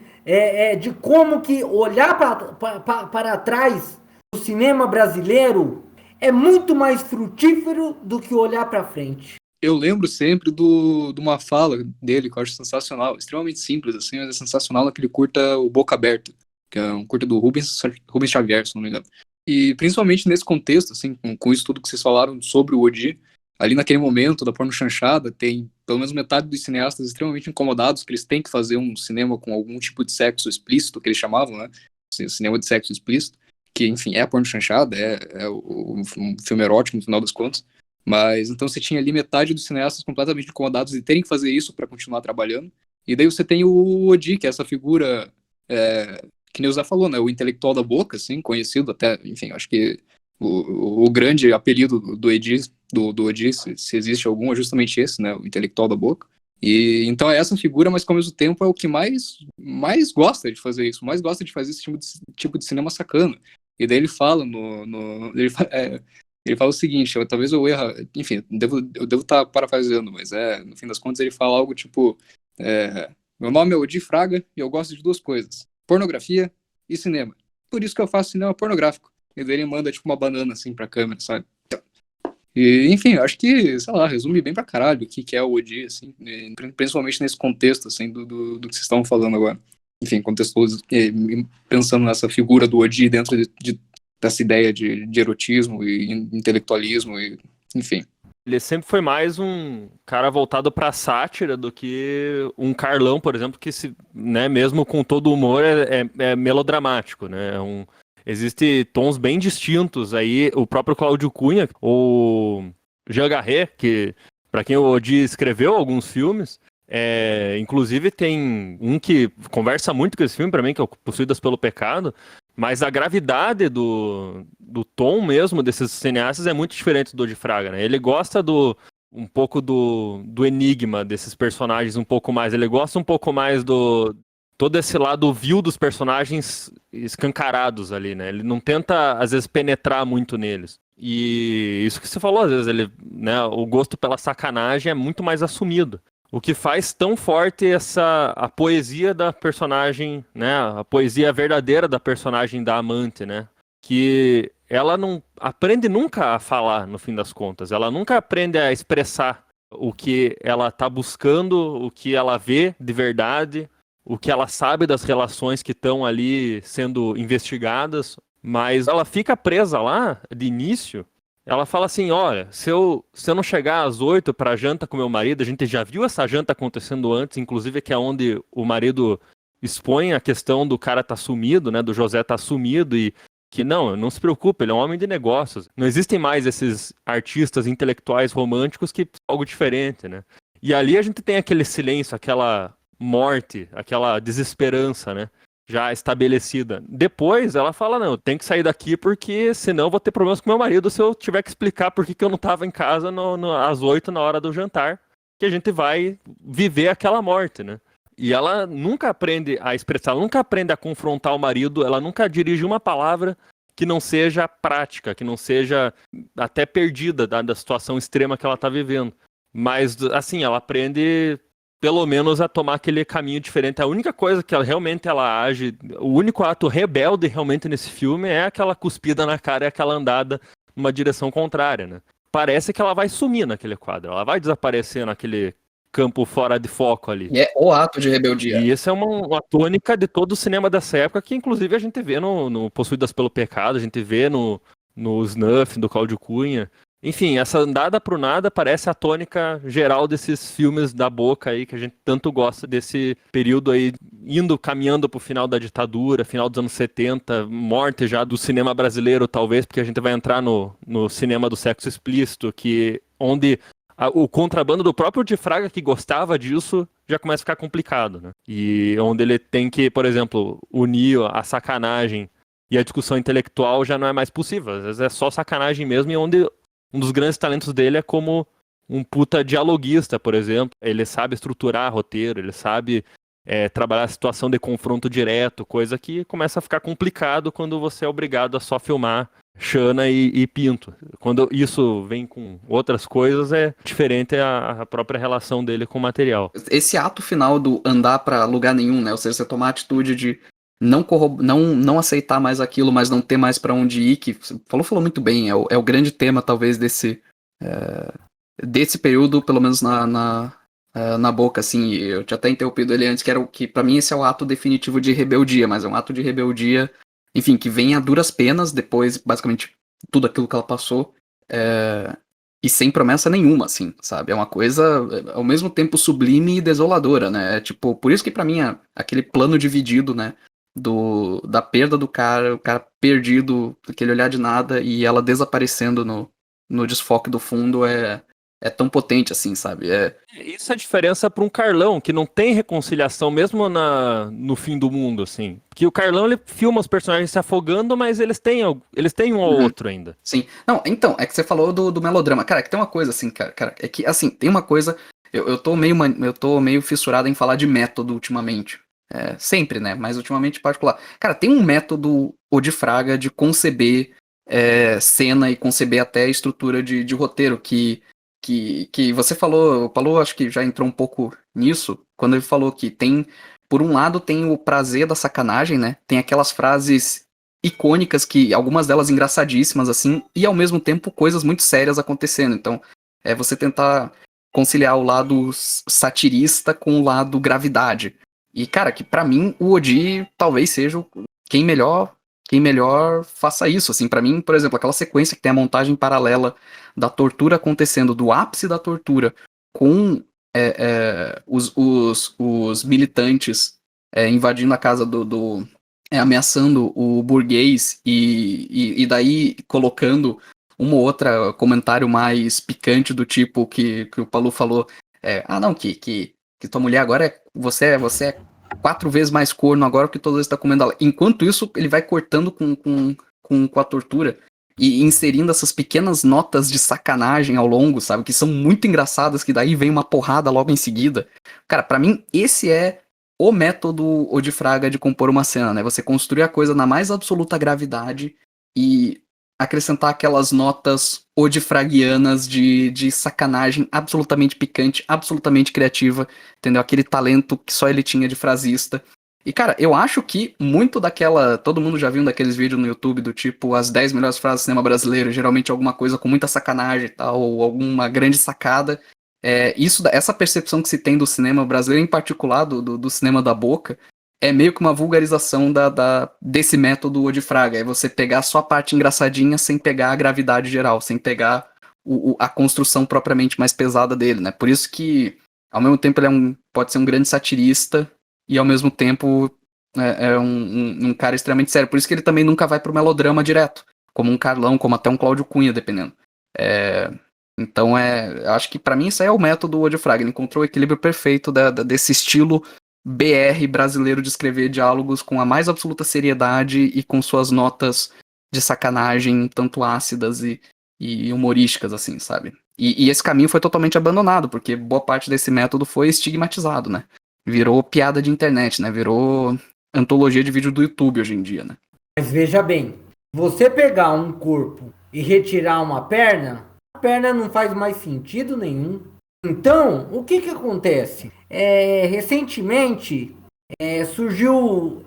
de como que olhar para trás do cinema brasileiro é muito mais frutífero do que olhar para frente. Eu lembro sempre de uma fala dele que eu acho sensacional, extremamente simples, assim, mas é sensacional naquele curta O Boca Aberta, que é um curta do Rubens Xavier, se não me engano. E principalmente nesse contexto, assim, com isso tudo que vocês falaram sobre o Odi, ali naquele momento da porno chanchada, tem pelo menos metade dos cineastas extremamente incomodados que eles têm que fazer um cinema com algum tipo de sexo explícito, que eles chamavam, né? Cinema de sexo explícito, que, enfim, é a porno chanchada, um filme erótico no final das contas. Mas então você tinha ali metade dos cineastas completamente incomodados de terem que fazer isso para continuar trabalhando. E daí você tem o Odi, que é essa figura, que nem o Zé falou, né? O intelectual da boca, assim, conhecido até, enfim, acho que o grande apelido do Odi, se existe algum, é justamente esse, né? O intelectual da boca. E então é essa figura, mas ao mesmo tempo é o que mais gosta de fazer isso, mais gosta de fazer esse tipo de cinema sacana. E daí ele fala ele fala o seguinte, talvez eu erre, enfim, eu devo estar parafraseando, mas no fim das contas ele fala algo tipo, meu nome é Odi Fraga e eu gosto de duas coisas, pornografia e cinema. Por isso que eu faço cinema pornográfico. E daí ele manda tipo uma banana assim pra câmera, sabe? E, enfim, acho que, sei lá, resume bem pra caralho o que é o Odi, assim, principalmente nesse contexto, assim, do que vocês estão falando agora. Enfim, contextuoso, pensando nessa figura do Odi dentro dessa ideia de erotismo e intelectualismo, e, enfim. Ele sempre foi mais um cara voltado pra sátira do que um Carlão, por exemplo, que né, mesmo com todo o humor é melodramático, né? Existe tons bem distintos aí. O próprio Cláudio Cunha, o Jean Garret, que pra quem o Odi escreveu alguns filmes, inclusive tem um que conversa muito com esse filme pra mim, que é o Possuídas pelo Pecado. Mas a gravidade do tom mesmo desses cineastas é muito diferente do Odi Fraga, né? Ele gosta um pouco do enigma desses personagens um pouco mais. Ele gosta um pouco mais todo esse lado vil dos personagens escancarados ali, né? Ele não tenta, às vezes, penetrar muito neles. E isso que você falou, às vezes, né, o gosto pela sacanagem é muito mais assumido. O que faz tão forte a poesia da personagem, né? A poesia verdadeira da personagem da amante, né? Que ela não aprende nunca a falar, no fim das contas. Ela nunca aprende a expressar o que ela está buscando, o que ela vê de verdade, o que ela sabe das relações que estão ali sendo investigadas. Mas ela fica presa lá, de início. Ela fala assim, olha, se eu não chegar às 8 pra janta com meu marido, a gente já viu essa janta acontecendo antes, inclusive que é onde o marido expõe a questão do cara tá sumido, né, do José tá sumido e que não se preocupe, ele é um homem de negócios. Não existem mais esses artistas intelectuais românticos que algo diferente, né? E ali a gente tem aquele silêncio, aquela morte, aquela desesperança, né? Já estabelecida. Depois ela fala, não, eu tenho que sair daqui porque senão eu vou ter problemas com meu marido se eu tiver que explicar por que eu não estava em casa às 8 na hora do jantar, que a gente vai viver aquela morte, né? E ela nunca aprende a expressar, ela nunca aprende a confrontar o marido, ela nunca dirige uma palavra que não seja prática, que não seja até perdida da situação extrema que ela está vivendo. Mas, assim, ela aprende pelo menos a tomar aquele caminho diferente. A única coisa que realmente ela age, o único ato rebelde realmente nesse filme é aquela cuspida na cara e aquela andada numa direção contrária, né? Parece que ela vai sumir naquele quadro, ela vai desaparecer naquele campo fora de foco ali. E é o ato de rebeldia. E isso é uma tônica de todo o cinema dessa época, que inclusive a gente vê no Possuídas pelo Pecado, a gente vê no Snuff, do Cláudio Cunha. Enfim, essa andada pro nada parece a tônica geral desses filmes da boca aí, que a gente tanto gosta desse período aí, caminhando pro final da ditadura, final dos anos 70, morte já do cinema brasileiro, talvez, porque a gente vai entrar no cinema do sexo explícito, onde o contrabando do próprio de Fraga, que gostava disso, já começa a ficar complicado, né? E onde ele tem que, por exemplo, unir a sacanagem e a discussão intelectual já não é mais possível. Às vezes é só sacanagem mesmo, e onde um dos grandes talentos dele é como um puta dialoguista, por exemplo. Ele sabe estruturar roteiro, ele sabe trabalhar a situação de confronto direto, coisa que começa a ficar complicado quando você é obrigado a só filmar Xana e Pinto. Quando isso vem com outras coisas, é diferente a própria relação dele com o material. Esse ato final do andar pra lugar nenhum, né? Ou seja, você tomar a atitude de não aceitar mais aquilo, mas não ter mais pra onde ir, que falou muito bem, é o grande tema, talvez, desse período, pelo menos na boca, assim. Eu tinha até interrompido ele antes, que pra mim esse é o ato definitivo de rebeldia, mas é um ato de rebeldia, enfim, que vem a duras penas, depois, basicamente, tudo aquilo que ela passou, e sem promessa nenhuma, assim, sabe? É uma coisa, ao mesmo tempo, sublime e desoladora, né? É tipo, por isso que pra mim, aquele plano dividido, né? Da perda do cara, o cara perdido, aquele olhar de nada, e ela desaparecendo no desfoque do fundo é tão potente assim, sabe? Isso é a diferença para um Carlão, que não tem reconciliação mesmo no fim do mundo, assim. Porque o Carlão, ele filma os personagens se afogando, mas eles têm um ou outro ainda. Sim. Não, então, é que você falou do melodrama. Cara, é que tem uma coisa assim, cara, é que, assim, tem uma coisa... Eu tô meio fissurado em falar de método ultimamente. Sempre, né? Mas ultimamente em particular. Cara, tem um método Odi Fraga de conceber cena e conceber até a estrutura de roteiro que você falou, o Paulo acho que já entrou um pouco nisso, quando ele falou que por um lado tem o prazer da sacanagem, né? Tem aquelas frases icônicas, que algumas delas engraçadíssimas, assim, e ao mesmo tempo coisas muito sérias acontecendo. Então, é você tentar conciliar o lado satirista com o lado gravidade. E, cara, que pra mim o Odi talvez seja quem melhor quem melhor faça isso, assim, pra mim, por exemplo, aquela sequência que tem a montagem paralela da tortura acontecendo, do ápice da tortura, com os militantes invadindo a casa ameaçando o burguês e daí colocando uma ou outra comentário mais picante do tipo que o Palu falou, não, que tua mulher agora você é 4 vezes mais corno agora porque toda vez está comendo ela. Enquanto isso, ele vai cortando com a tortura e inserindo essas pequenas notas de sacanagem ao longo, sabe? Que são muito engraçadas, que daí vem uma porrada logo em seguida. Cara, pra mim, esse é o método Odifraga de compor uma cena, né? Você construir a coisa na mais absoluta gravidade e acrescentar aquelas notas odifragianas de sacanagem absolutamente picante, absolutamente criativa, entendeu? Aquele talento que só ele tinha de frasista. E, cara, eu acho que muito daquela... Todo mundo já viu daqueles vídeos no YouTube do tipo as 10 melhores frases do cinema brasileiro, geralmente alguma coisa com muita sacanagem e tal, ou alguma grande sacada. Essa percepção que se tem do cinema brasileiro, em particular do cinema da boca, é meio que uma vulgarização desse método Odifraga. É você pegar só a parte engraçadinha sem pegar a gravidade geral, sem pegar a construção propriamente mais pesada dele, né? Por isso que, ao mesmo tempo, ele pode ser um grande satirista e, ao mesmo tempo, é um cara extremamente sério. Por isso que ele também nunca vai pro melodrama direto, como um Carlão, como até um Cláudio Cunha, dependendo. Então, eu acho que, pra mim, isso aí é o método Odifraga. Ele encontrou o equilíbrio perfeito desse estilo BR brasileiro de escrever diálogos com a mais absoluta seriedade e com suas notas de sacanagem, tanto ácidas e humorísticas, assim, sabe? E esse caminho foi totalmente abandonado, porque boa parte desse método foi estigmatizado, né? Virou piada de internet, né? Virou antologia de vídeo do YouTube hoje em dia, né? Mas veja bem, você pegar um corpo e retirar uma perna, a perna não faz mais sentido nenhum. Então, o que acontece? Recentemente surgiu,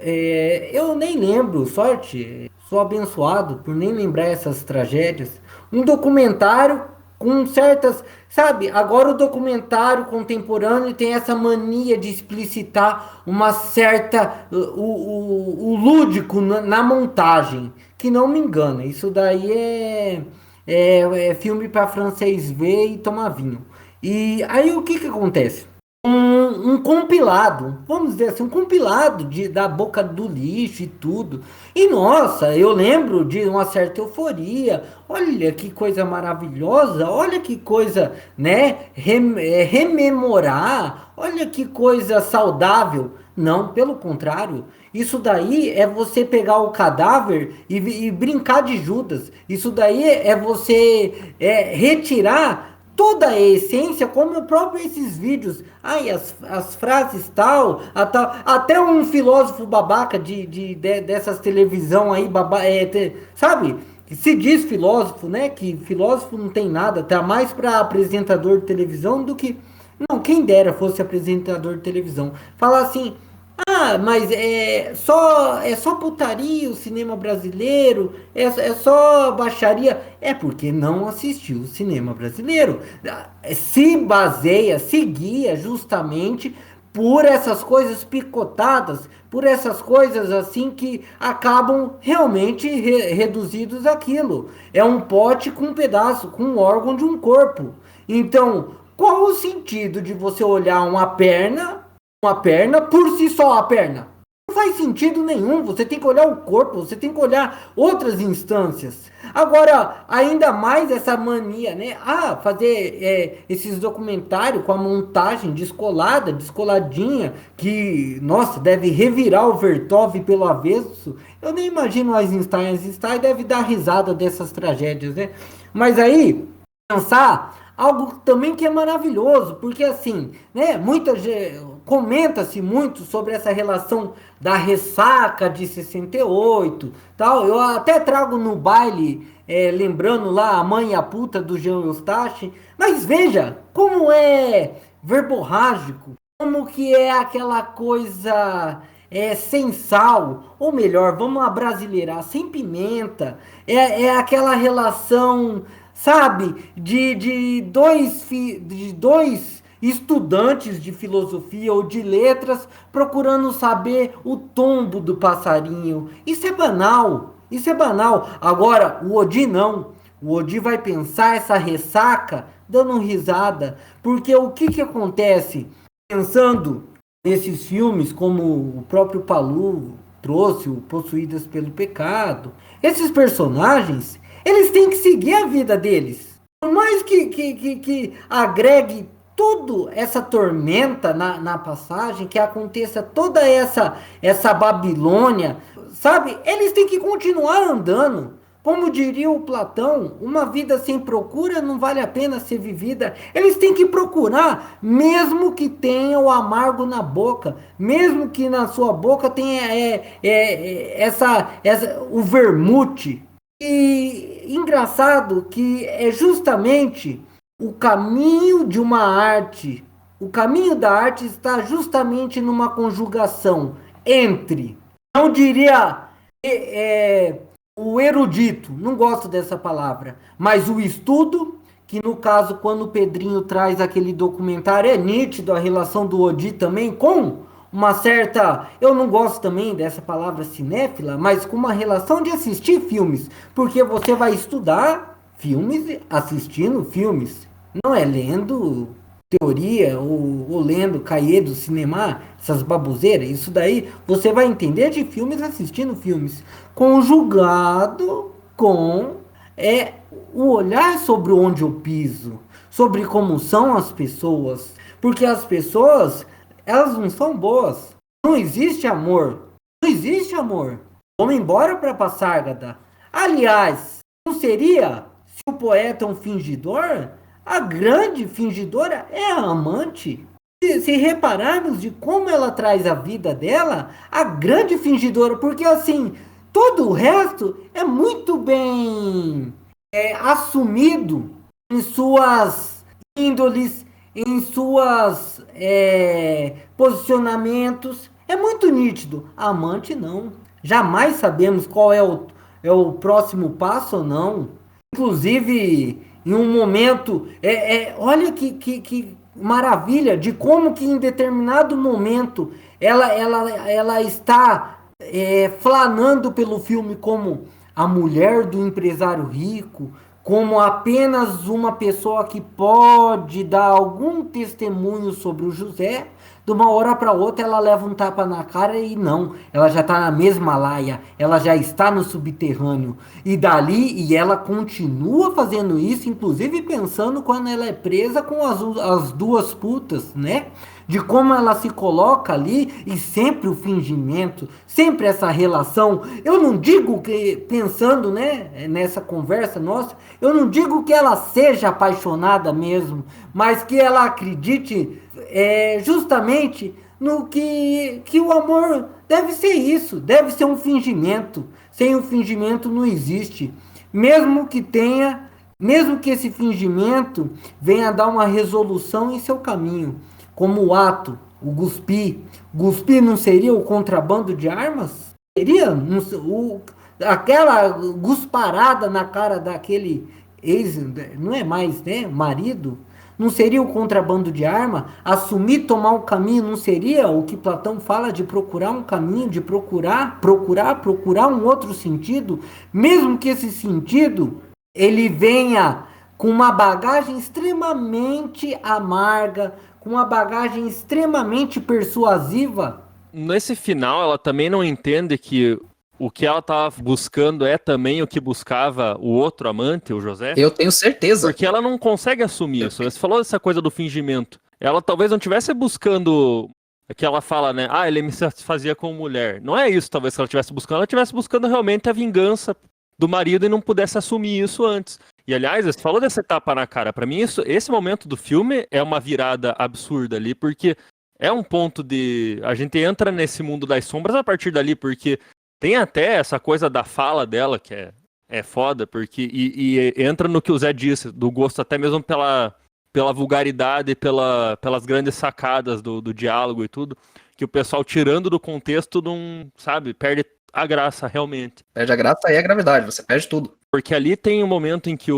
eu nem lembro, sorte, sou abençoado por nem lembrar essas tragédias, um documentário com certas, sabe, agora o documentário contemporâneo tem essa mania de explicitar uma certa, o lúdico na montagem, que não me engana, isso daí é filme para francês ver e tomar vinho. E aí o que acontece? Um compilado, vamos dizer assim, um compilado da boca do lixo e tudo. E nossa, eu lembro de uma certa euforia. Olha que coisa maravilhosa, olha que coisa, né? Rememorar, olha que coisa saudável. Não, pelo contrário. Isso daí é você pegar o cadáver e brincar de Judas. Isso daí é você retirar toda a essência, como o próprio esses vídeos, as frases tal, até um filósofo babaca dessas televisão aí, sabe? Se diz filósofo, né? Que filósofo não tem nada, tá mais para apresentador de televisão do que... Não, quem dera fosse apresentador de televisão. Falar assim... mas é só putaria o cinema brasileiro, é só baixaria. É porque não assistiu o cinema brasileiro. Se guia justamente por essas coisas picotadas, por essas coisas assim que acabam realmente reduzidos àquilo. É um pote com um pedaço, com um órgão de um corpo. Então, qual o sentido de você olhar uma perna por si só, a perna? Não faz sentido nenhum. Você tem que olhar o corpo, você tem que olhar outras instâncias. Agora, ainda mais essa mania, né? Fazer esses documentários com a montagem descoladinha, que, nossa, deve revirar o Vertov pelo avesso. Eu nem imagino o Eisenstein. Eisenstein deve dar risada dessas tragédias, né? Mas aí, pensar... Algo também que é maravilhoso, porque assim, né, comenta-se muito sobre essa relação da ressaca de 68, tal. Eu até trago no baile, lembrando lá a mãe e a puta do Jean Eustache, mas veja como é verborrágico, como que é aquela coisa sem sal, ou melhor, vamos abrasileirar, sem pimenta, aquela relação... Sabe, de dois estudantes de filosofia ou de letras procurando saber o tombo do passarinho. Isso é banal, isso é banal. Agora, o Odi não. O Odi vai pensar essa ressaca dando risada, porque o que acontece? Pensando nesses filmes, como o próprio Palu trouxe, o Possuídas pelo Pecado, esses personagens, eles têm que seguir a vida deles. Por mais que agregue tudo essa tormenta na passagem, que aconteça toda essa Babilônia, sabe? Eles têm que continuar andando. Como diria o Platão, uma vida sem procura não vale a pena ser vivida. Eles têm que procurar, mesmo que tenha o amargo na boca, mesmo que na sua boca tenha o vermute. E engraçado que é justamente o caminho de uma arte. O caminho da arte está justamente numa conjugação entre, não diria o erudito, não gosto dessa palavra, mas o estudo, que no caso, quando o Pedrinho traz aquele documentário, é nítido a relação do Odi também com uma certa, eu não gosto também dessa palavra cinéfila, mas com uma relação de assistir filmes, porque você vai estudar filmes assistindo filmes, não é lendo teoria ou lendo cahiê do cinema, essas baboseiras. Isso daí você vai entender de filmes assistindo filmes, conjugado com o olhar sobre onde eu piso, sobre como são as pessoas, porque as pessoas, elas não são boas, não existe amor, não existe amor. Vamos embora para Passárgada. Aliás, não seria, se o poeta é um fingidor, a grande fingidora é a amante. Se repararmos de como ela traz a vida dela, a grande fingidora, porque assim, todo o resto é muito bem assumido em suas índoles, em suas posicionamentos. É muito nítido. A amante não. Jamais sabemos qual é o próximo passo ou não. Inclusive, em um momento, olha que maravilha de como que em determinado momento ela está flanando pelo filme como a mulher do empresário rico, como apenas uma pessoa que pode dar algum testemunho sobre o José. De uma hora para outra ela leva um tapa na cara e não, ela já está na mesma laia, ela já está no subterrâneo, e ela continua fazendo isso, inclusive pensando quando ela é presa com as duas putas, né? De como ela se coloca ali, e sempre o fingimento, sempre essa relação. Eu não digo que, pensando, né, nessa conversa nossa, eu não digo que ela seja apaixonada mesmo, mas que ela acredite justamente no que o amor deve ser isso, deve ser um fingimento. Sem o fingimento não existe. Mesmo que esse fingimento venha dar uma resolução em seu caminho. Como o ato, o cuspir. Cuspir não seria o contrabando de armas? Seria aquela gusparada na cara daquele ex, não é mais, né, marido? Não seria o contrabando de arma? Assumir, tomar um caminho, não seria o que Platão fala de procurar um caminho, de procurar um outro sentido? Mesmo que esse sentido, ele venha com uma bagagem extremamente amarga, com uma bagagem extremamente persuasiva. Nesse final, ela também não entende que o que ela estava buscando é também o que buscava o outro amante, o José? Eu tenho certeza. Porque ela não consegue assumir isso. Você falou dessa coisa do fingimento. Ela talvez não estivesse buscando... que ela fala, né? Ah, ele me satisfazia como mulher. Não é isso, talvez, que ela estivesse buscando. Ela estivesse buscando realmente a vingança do marido e não pudesse assumir isso antes. E, aliás, você falou dessa etapa na cara. Pra mim, esse momento do filme é uma virada absurda ali, porque é um ponto de... A gente entra nesse mundo das sombras a partir dali, porque tem até essa coisa da fala dela, que é foda, porque e entra no que o Zé disse, do gosto até mesmo pela vulgaridade, pelas grandes sacadas do diálogo e tudo, que o pessoal, tirando do contexto, não, sabe, perde a graça realmente. Perde a graça e a gravidade, você perde tudo. Porque ali tem um momento em que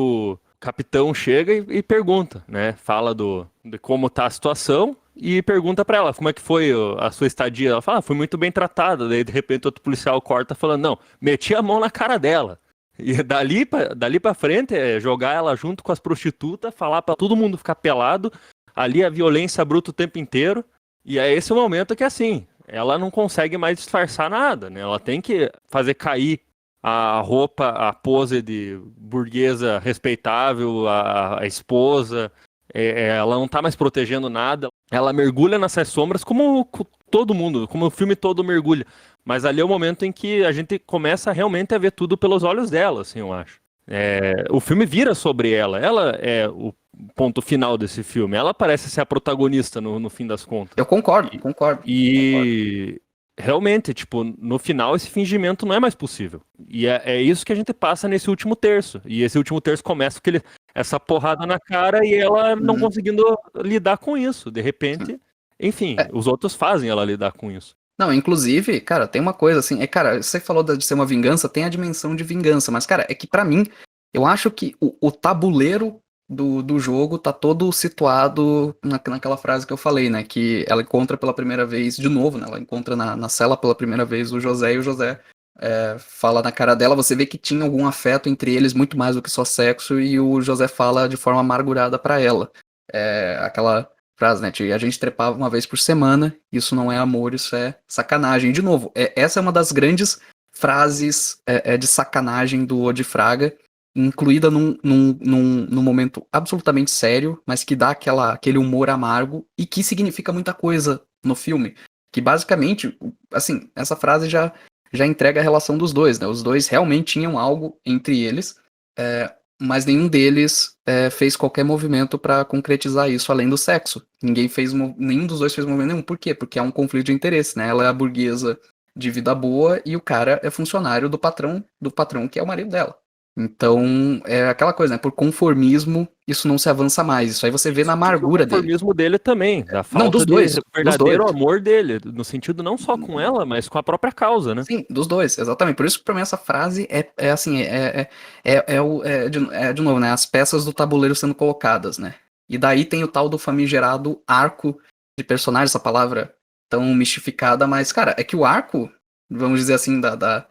capitão chega e pergunta, né? Fala de como tá a situação e pergunta pra ela como é que foi a sua estadia. Ela fala, foi muito bem tratada. Daí, de repente, outro policial corta falando, não, meti a mão na cara dela. E dali pra frente é jogar ela junto com as prostitutas, falar pra todo mundo ficar pelado, ali a violência bruta o tempo inteiro. E é esse o momento que, assim, ela não consegue mais disfarçar nada, né? Ela tem que fazer cair a roupa, a pose de burguesa respeitável, a esposa, ela não tá mais protegendo nada, ela mergulha nessas sombras como todo mundo, como o filme todo mergulha. Mas ali é o momento em que a gente começa realmente a ver tudo pelos olhos dela, assim, eu acho. O filme vira sobre ela é o ponto final desse filme, ela parece ser a protagonista no fim das contas. Eu concordo. E realmente, tipo, no final esse fingimento não é mais possível. E é isso que a gente passa nesse último terço. E esse último terço começa com essa porrada na cara e ela não conseguindo lidar com isso. De repente, enfim, os outros fazem ela lidar com isso. Não, inclusive, cara, tem uma coisa assim, cara, você falou de ser uma vingança, tem a dimensão de vingança, mas, cara, é que pra mim, eu acho que o tabuleiro do jogo tá todo situado naquela frase que eu falei, né, que ela encontra pela primeira vez, de novo, né, ela encontra na cela pela primeira vez o José, e o José fala na cara dela, você vê que tinha algum afeto entre eles, muito mais do que só sexo, e o José fala de forma amargurada pra ela, aquela frase, né, a gente trepava uma vez por semana, isso não é amor, isso é sacanagem. E, de novo, essa é uma das grandes frases de sacanagem do Odifraga, incluída num momento absolutamente sério, mas que dá aquele humor amargo e que significa muita coisa no filme. Que basicamente, assim, essa frase já entrega a relação dos dois, né? Os dois realmente tinham algo entre eles, mas nenhum deles fez qualquer movimento pra concretizar isso além do sexo. Nenhum dos dois fez movimento nenhum. Por quê? Porque há um conflito de interesse, né? Ela é a burguesa de vida boa e o cara é funcionário do patrão que é o marido dela. Então, é aquela coisa, né? Por conformismo, isso não se avança mais. Isso aí você vê na amargura O dele. conformismo dele também, da Não, falta dos dois. de verdadeiro amor dele, no sentido não só com ela, mas com a própria causa, né? Sim, dos dois, exatamente. Por isso que pra mim essa frase de novo, né? As peças do tabuleiro sendo colocadas, né? E daí tem o tal do famigerado arco de personagem, essa palavra tão mistificada, mas, cara, é que o arco, vamos dizer assim, da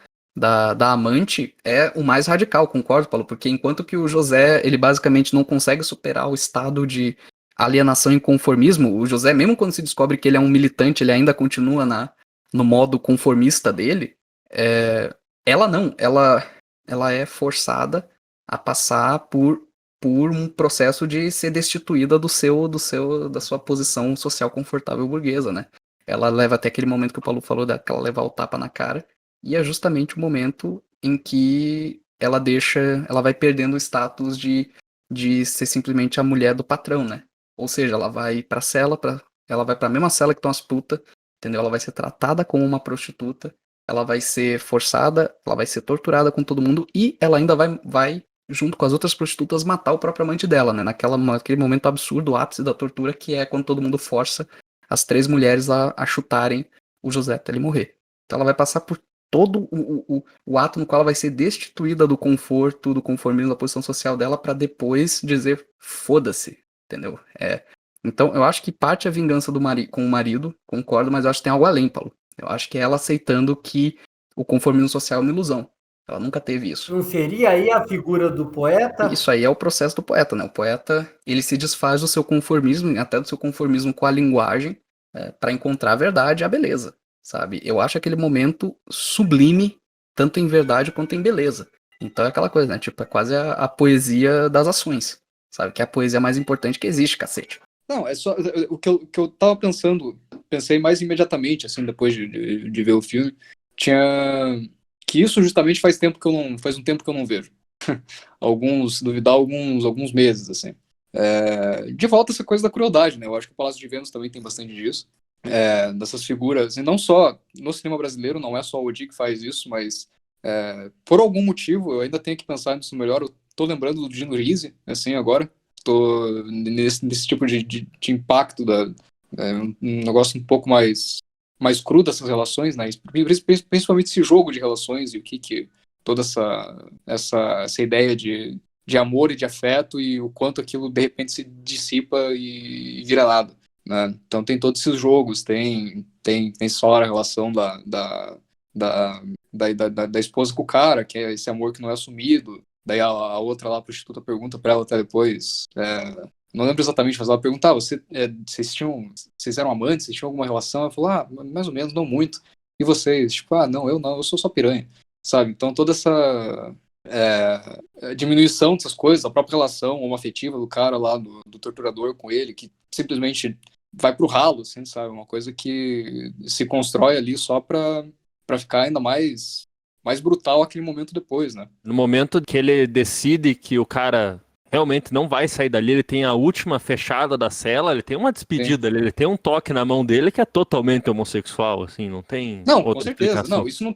amante é o mais radical, concordo, Paulo? Porque enquanto que o José, ele basicamente não consegue superar o estado de alienação e conformismo, o José, mesmo quando se descobre que ele é um militante, ele ainda continua no modo conformista dele, ela não, ela é forçada a passar por um processo de ser destituída da sua posição social confortável burguesa, né? Ela leva até aquele momento que o Paulo falou, que ela leva o tapa na cara, e é justamente o momento em que ela vai perdendo o status de ser simplesmente a mulher do patrão, né? Ou seja, ela vai pra cela, ela vai pra mesma cela que estão as putas, entendeu? Ela vai ser tratada como uma prostituta, ela vai ser forçada, ela vai ser torturada com todo mundo, e ela ainda vai junto com as outras prostitutas, matar o próprio amante dela, né? Naquele momento absurdo, o ápice da tortura, que é quando todo mundo força as 3 mulheres a chutarem o José até ele morrer. Então ela vai passar por todo o ato no qual ela vai ser destituída do conforto, do conformismo, da posição social dela, pra depois dizer foda-se, entendeu? Então eu acho que parte a vingança com o marido, concordo, mas eu acho que tem algo além, Paulo. Eu acho que é ela aceitando que o conformismo social é uma ilusão. Ela nunca teve isso. Não seria aí a figura do poeta? Isso aí é o processo do poeta, né? O poeta, ele se desfaz do seu conformismo, até do seu conformismo com a linguagem, para encontrar a verdade e a beleza, sabe? Eu acho aquele momento sublime, tanto em verdade quanto em beleza. Então é aquela coisa, né? Tipo, é quase a poesia das ações, sabe? Que é a poesia mais importante que existe, cacete. Não, é só o que eu tava pensei mais imediatamente, assim, depois de ver o filme, que isso justamente faz um tempo que eu não vejo. Duvidar alguns meses, assim. De volta essa coisa da crueldade, né? Eu acho que o Palácio de Vênus também tem bastante disso. Dessas figuras, e não só no cinema brasileiro, não é só o Odi que faz isso, mas por algum motivo, eu ainda tenho que pensar nisso melhor. Eu tô lembrando do Dino Risi, assim, agora. Tô nesse tipo de impacto, um negócio um pouco mais cru dessas relações, né? Principalmente esse jogo de relações e o que toda essa ideia de de amor e de afeto, e o quanto aquilo de repente se dissipa e vira nada, né? Então tem todos esses jogos, tem só a relação da esposa com o cara, que é esse amor que não é assumido. Daí a outra lá, a prostituta, pergunta pra ela até depois, não lembro exatamente, mas ela perguntava, vocês eram amantes, vocês tinham alguma relação? Ela falou, mais ou menos, não muito. E vocês? Tipo, não, eu sou só piranha, sabe? Então toda essa diminuição dessas coisas, a própria relação homoafetiva do cara lá, do torturador com ele, que simplesmente vai pro ralo, assim, sabe? Uma coisa que se constrói ali só pra ficar ainda mais brutal aquele momento depois, né? No momento que ele decide que o cara realmente não vai sair dali, ele tem a última fechada da cela, ele tem uma despedida ali, ele tem um toque na mão dele que é totalmente homossexual, assim, não tem Não, com outra certeza. explicação. Não, isso não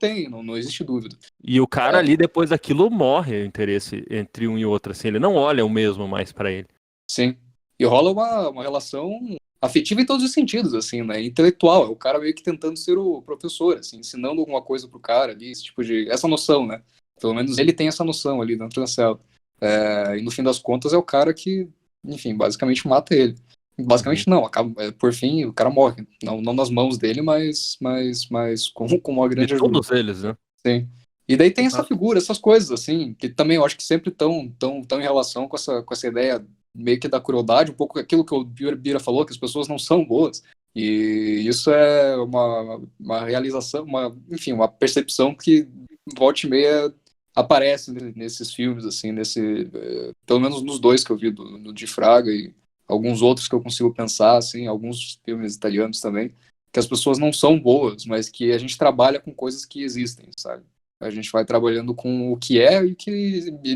existe dúvida. E o cara ali, depois daquilo, morre o interesse entre um e outro, assim, ele não olha o mesmo mais pra ele. Sim. E rola uma relação afetiva em todos os sentidos, assim, né? Intelectual. É o cara meio que tentando ser o professor, assim, ensinando alguma coisa pro cara ali, essa noção, né? Pelo menos ele tem essa noção ali dentro da cela. E no fim das contas é o cara que, enfim, basicamente mata ele. Basicamente não, por fim o cara morre. Não nas mãos dele, mas com uma grande De ajuda. todos eles, né? Sim. E daí tem essa figura, essas coisas, assim, que também eu acho que sempre estão em relação com essa ideia meio que da crueldade, um pouco aquilo que o Bira falou, que as pessoas não são boas. E isso é uma realização, enfim, uma percepção que volta e meia aparece nesses filmes, assim, pelo menos nos dois que eu vi, do Di Fraga e alguns outros que eu consigo pensar, assim, alguns filmes italianos também, que as pessoas não são boas, mas que a gente trabalha com coisas que existem, sabe? A gente vai trabalhando com o que é e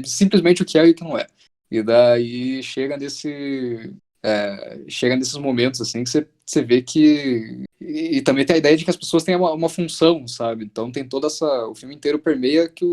simplesmente o que é e o que não é. E daí chega nesses momentos, assim, que você vê que... E também tem a ideia de que as pessoas têm uma função, sabe? Então tem o filme inteiro permeia que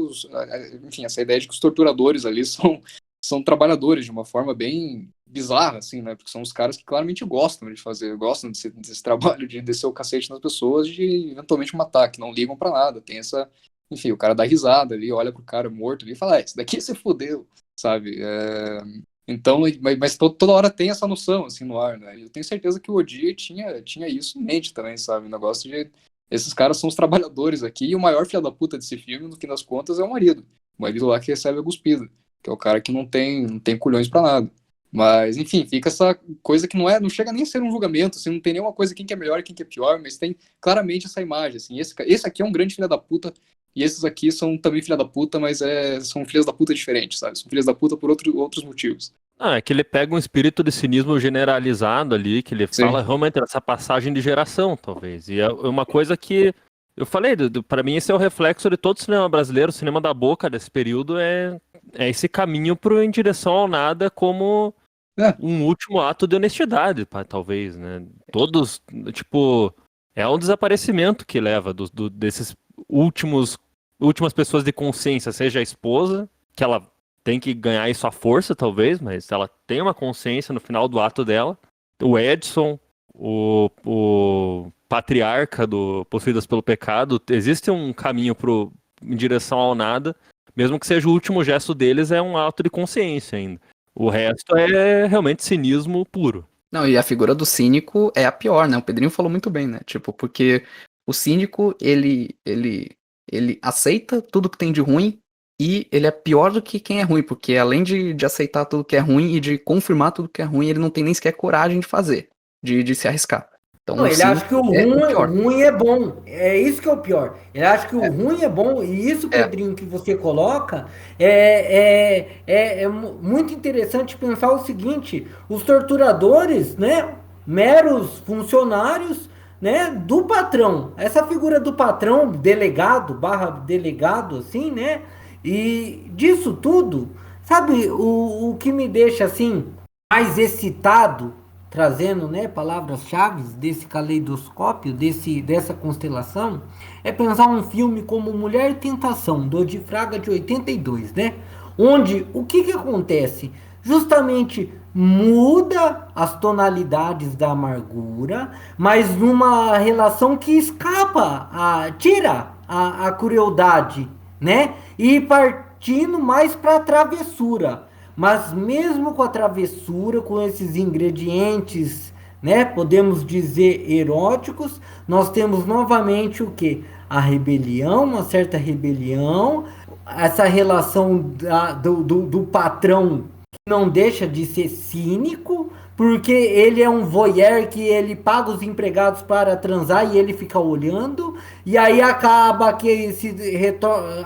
enfim, essa ideia de que os torturadores ali são trabalhadores de uma forma bem bizarra, assim, né? Porque são os caras que claramente gostam desse trabalho de descer o cacete nas pessoas, de eventualmente matar, que não ligam pra nada. Tem essa... Enfim, o cara dá risada ali, olha pro cara morto ali e fala, esse daqui você fodeu, sabe? Então, mas toda hora tem essa noção, assim, no ar, né? Eu tenho certeza que o Odier tinha isso em mente também, sabe? O negócio de... Esses caras são os trabalhadores aqui, e o maior filho da puta desse filme, no fim das contas, é o marido. O marido lá que recebe a cuspida, que é o cara que não tem culhões pra nada. Mas, enfim, fica essa coisa que não chega nem a ser um julgamento, assim, não tem nenhuma coisa quem que é melhor e quem que é pior, mas tem claramente essa imagem, assim, esse aqui é um grande filho da puta, e esses aqui são também filha da puta, mas são filhas da puta diferentes, sabe? São filhas da puta por outros motivos. É que ele pega um espírito de cinismo generalizado ali, que ele fala realmente dessa passagem de geração, talvez. E é uma coisa que eu falei, pra mim esse é o reflexo de todo o cinema brasileiro, o cinema da boca desse período é esse caminho em direção ao nada como um último ato de honestidade, talvez, né? Todos, tipo, é um desaparecimento que leva desses últimas pessoas de consciência, seja a esposa, que ela tem que ganhar isso à força, talvez, mas ela tem uma consciência no final do ato dela. O Edson, o patriarca do Possuídas pelo Pecado, existe um caminho em direção ao nada, mesmo que seja o último gesto deles, é um ato de consciência ainda. O resto é realmente cinismo puro. Não, e a figura do cínico é a pior, né? O Pedrinho falou muito bem, né? Tipo, porque o cínico, ele aceita tudo que tem de ruim e ele é pior do que quem é ruim, porque além de aceitar tudo que é ruim e de confirmar tudo que é ruim, ele não tem nem sequer coragem de fazer, de se arriscar. Então, Não, ele acha que o ruim é bom. É isso que é o pior. Ele acha que o ruim é bom. E isso, Pedrinho, que você coloca, é muito interessante pensar o seguinte: os torturadores, né, meros funcionários, né, do patrão. Essa figura do patrão, delegado, assim, né? E disso tudo, sabe, o que me deixa assim mais excitado, trazendo, né, palavras-chave desse caleidoscópio, dessa constelação, é pensar um filme como Mulher e Tentação, do Di Fraga, de 82, né? Onde o que acontece? Justamente muda as tonalidades da amargura, mas numa relação que escapa, tira a crueldade, né? E partindo mais para a travessura. Mas mesmo com a travessura, com esses ingredientes, né, podemos dizer eróticos, nós temos novamente o que? A rebelião, uma certa rebelião, essa relação do patrão que não deixa de ser cínico, porque ele é um voyeur que ele paga os empregados para transar e ele fica olhando, e aí acaba que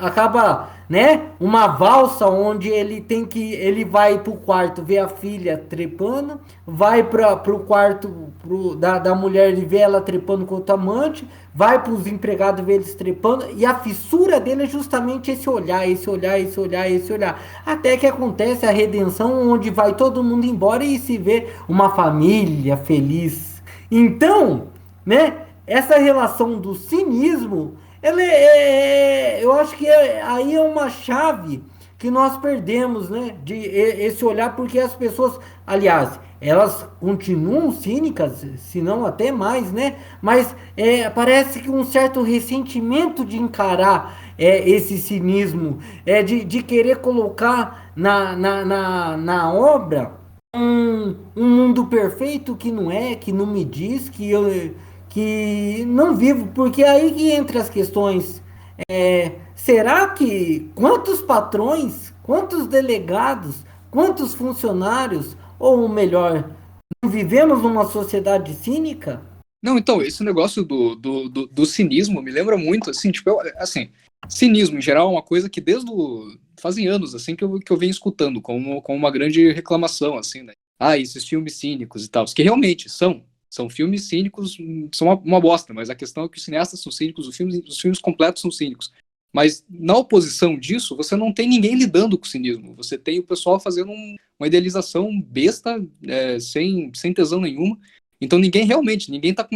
acaba, né, uma valsa onde ele vai pro quarto ver a filha trepando, vai pro quarto da mulher e vê ela trepando com outro amante, vai pros empregados ver eles trepando, e a fissura dele é justamente esse olhar, esse olhar, esse olhar, esse olhar, até que acontece a redenção onde vai todo mundo embora e se vê uma família feliz. Então, né, essa relação do cinismo, eu acho que aí é uma chave que nós perdemos, né, esse olhar, porque as pessoas, aliás, elas continuam cínicas, se não até mais, né, mas parece que um certo ressentimento de encarar esse cinismo, de querer colocar na obra um mundo perfeito que não é, que não me diz, que não vivo, porque aí que entra as questões. Será que quantos patrões, quantos delegados, quantos funcionários, ou melhor, não vivemos numa sociedade cínica? Não, então, esse negócio do cinismo me lembra muito, assim, tipo, assim, cinismo em geral é uma coisa que fazem anos, assim, que eu venho escutando como uma grande reclamação, assim, né? Ah, esses filmes cínicos e tal, que realmente são filmes cínicos, são uma bosta, mas a questão é que os cineastas são cínicos, os filmes completos são cínicos. Mas na oposição disso, você não tem ninguém lidando com o cinismo, você tem o pessoal fazendo uma idealização besta, sem tesão nenhuma. Então ninguém tá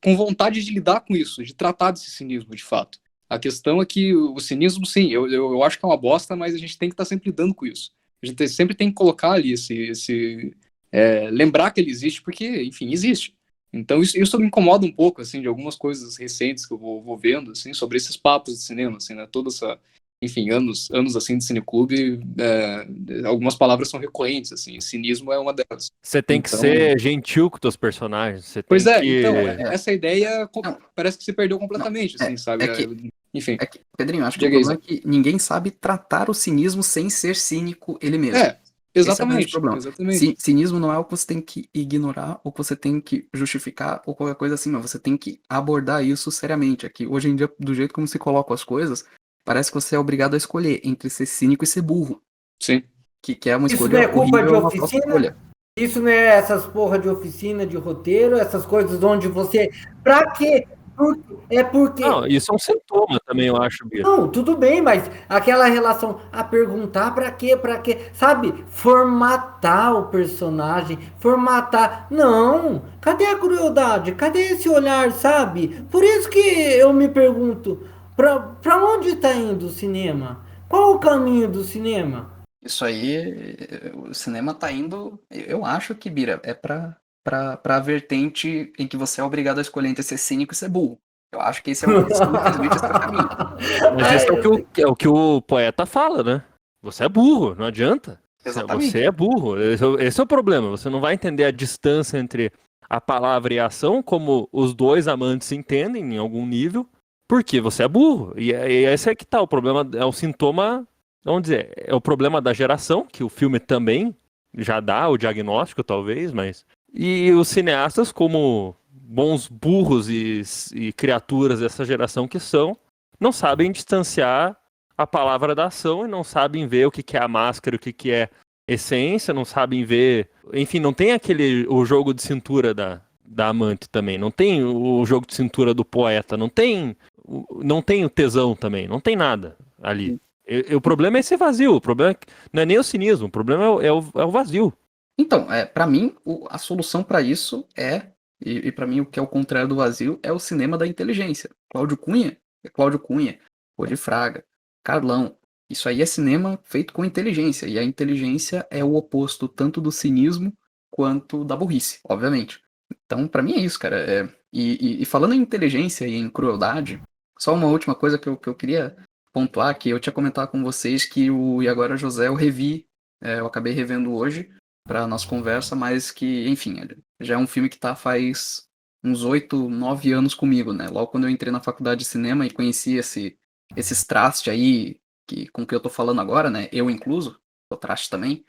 com vontade de lidar com isso, de tratar desse cinismo, de fato. A questão é que o cinismo, sim, eu acho que é uma bosta, mas a gente tem que estar sempre lidando com isso. A gente sempre tem que colocar ali lembrar que ele existe, porque, enfim, existe. Então isso me incomoda um pouco, assim, de algumas coisas recentes que eu vou vendo, assim, sobre esses papos de cinema, assim, né, toda essa, enfim, anos assim de cineclube, algumas palavras são recorrentes, assim, cinismo é uma delas. Você tem que ser gentil com os teus personagens. Você tem Pois é, que... então, essa ideia parece que se perdeu completamente, assim, sabe? Enfim. Pedrinho, acho que o problema é que ninguém sabe tratar o cinismo sem ser cínico ele mesmo. Exatamente. Esse é o grande problema. Cinismo não é o que você tem que ignorar ou que você tem que justificar ou qualquer coisa assim, não. Você tem que abordar isso seriamente. Aqui, hoje em dia, do jeito como se colocam as coisas, parece que você é obrigado a escolher entre ser cínico e ser burro. Sim. Que é uma Isso escolha não é culpa de horrível, uma falsa oficina? escolha. Isso não é essas porra de oficina, de roteiro, essas coisas onde você... Pra quê? Porque... Não, isso é um sintoma também, eu acho, Bia. Não, tudo bem, mas aquela relação a perguntar pra quê, sabe? Formatar o personagem, formatar. Não, cadê a crueldade? Cadê esse olhar, sabe? Por isso que eu me pergunto, pra onde tá indo o cinema? Qual o caminho do cinema? Isso aí, o cinema tá indo, eu acho que, Bira, é pra vertente em que você é obrigado a escolher entre ser cínico e ser burro. Eu acho que infelizmente, esse é o caminho. Mas isso é o que o poeta fala, né? Você é burro, não adianta. Exatamente. Você é burro. Esse é o problema. Você não vai entender a distância entre a palavra e a ação, como os dois amantes entendem em algum nível, porque você é burro. E esse é que tá. O problema é o sintoma, vamos dizer, é o problema da geração, que o filme também já dá o diagnóstico, talvez, mas. E os cineastas, como bons burros e criaturas dessa geração que são, não sabem distanciar a palavra da ação e não sabem ver o que é a máscara, o que é essência, não sabem ver... Enfim, não tem o jogo de cintura da amante também, não tem o jogo de cintura do poeta, não tem o tesão também, não tem nada ali. O problema é esse vazio, o problema não é nem o cinismo, o problema é o vazio. Então, pra mim, a solução pra isso e pra mim o que é o contrário do vazio, é o cinema da inteligência. Cláudio Cunha, Pô de Fraga, Carlão. Isso aí é cinema feito com inteligência. E a inteligência é o oposto tanto do cinismo quanto da burrice, obviamente. Então, pra mim é isso, cara. E falando em inteligência e em crueldade, só uma última coisa que eu queria pontuar, que eu tinha comentado com vocês que o E Agora José eu revi eu acabei revendo hoje para nossa conversa, mas que, enfim, já é um filme que tá faz uns 8, 9 anos comigo, né? Logo quando eu entrei na faculdade de cinema e conheci esses trastes aí, com que eu tô falando agora, né? Eu incluso, sou traste também.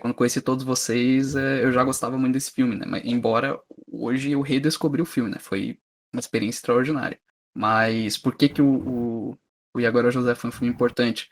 Quando conheci todos vocês, eu já gostava muito desse filme, né? Mas, embora hoje eu redescobri o filme, né? Foi uma experiência extraordinária. Mas por que que o E Agora José foi um filme importante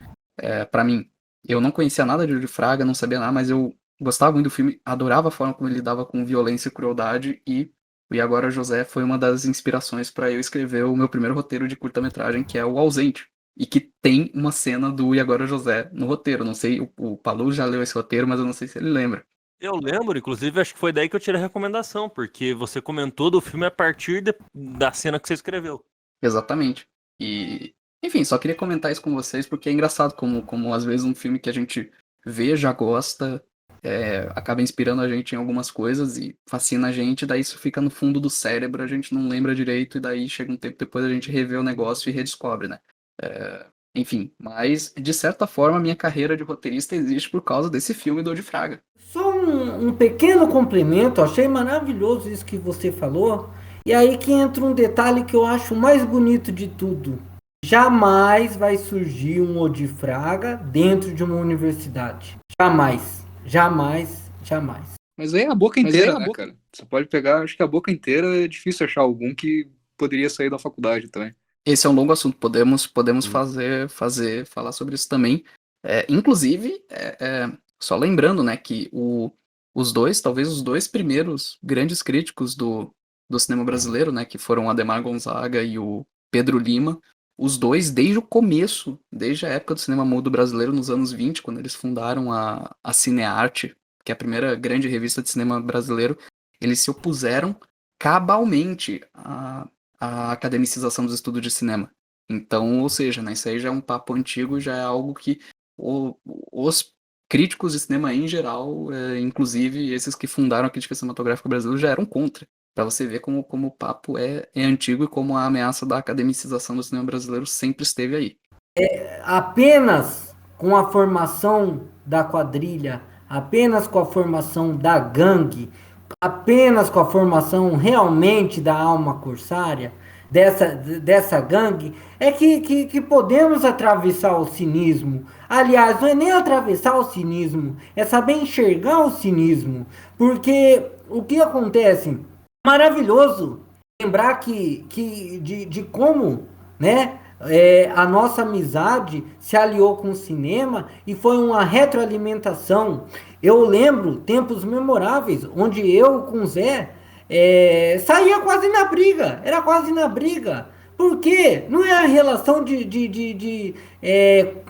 para mim? Eu não conhecia nada de Júlio de Fraga, não sabia nada, mas eu gostava muito do filme, adorava a forma como ele lidava com violência e crueldade, e o E Agora José foi uma das inspirações para eu escrever o meu primeiro roteiro de curta-metragem, que é O Ausente, e que tem uma cena do E Agora José no roteiro. Não sei, o Palu já leu esse roteiro, mas eu não sei se ele lembra. Eu lembro, inclusive, acho que foi daí que eu tirei a recomendação, porque você comentou do filme a partir da cena que você escreveu. Exatamente. E, enfim, só queria comentar isso com vocês, porque é engraçado como às vezes um filme que a gente vê, já gosta, acaba inspirando a gente em algumas coisas e fascina a gente, daí isso fica no fundo do cérebro, a gente não lembra direito, e daí chega um tempo depois a gente revê o negócio e redescobre, né? Enfim, mas de certa forma a minha carreira de roteirista existe por causa desse filme do Odi Fraga. Só um pequeno complemento, achei maravilhoso isso que você falou. E aí que entra um detalhe que eu acho mais bonito de tudo. Jamais vai surgir um Odifraga dentro de uma universidade. Jamais. Jamais. Jamais. Mas aí é a boca inteira, né, cara? Você pode pegar, acho que a boca inteira é difícil achar algum que poderia sair da faculdade também. Esse é um longo assunto, podemos falar sobre isso também. Inclusive, só lembrando, né, que talvez os dois primeiros grandes críticos do cinema brasileiro, né, que foram o Ademar Gonzaga e o Pedro Lima, os dois, desde o começo, desde a época do cinema mudo brasileiro, nos anos 20, quando eles fundaram a Cinearte, que é a primeira grande revista de cinema brasileiro, eles se opuseram cabalmente a academicização dos estudos de cinema. Então, ou seja, né, isso aí já é um papo antigo, já é algo que os críticos de cinema em geral, inclusive esses que fundaram a crítica cinematográfica brasileira, já eram contra. Para você ver como o papo é antigo e como a ameaça da academicização do cinema brasileiro sempre esteve aí. Apenas com a formação da quadrilha, apenas com a formação da gangue, apenas com a formação realmente da alma corsária, dessa gangue, é que podemos atravessar o cinismo. Aliás, não é nem atravessar o cinismo, é saber enxergar o cinismo. Porque o que acontece? Maravilhoso lembrar de como, né? A nossa amizade se aliou com o cinema e foi uma retroalimentação. Eu lembro tempos memoráveis onde eu com o Zé saía quase na briga, era quase na briga. Por quê? Não é a relação de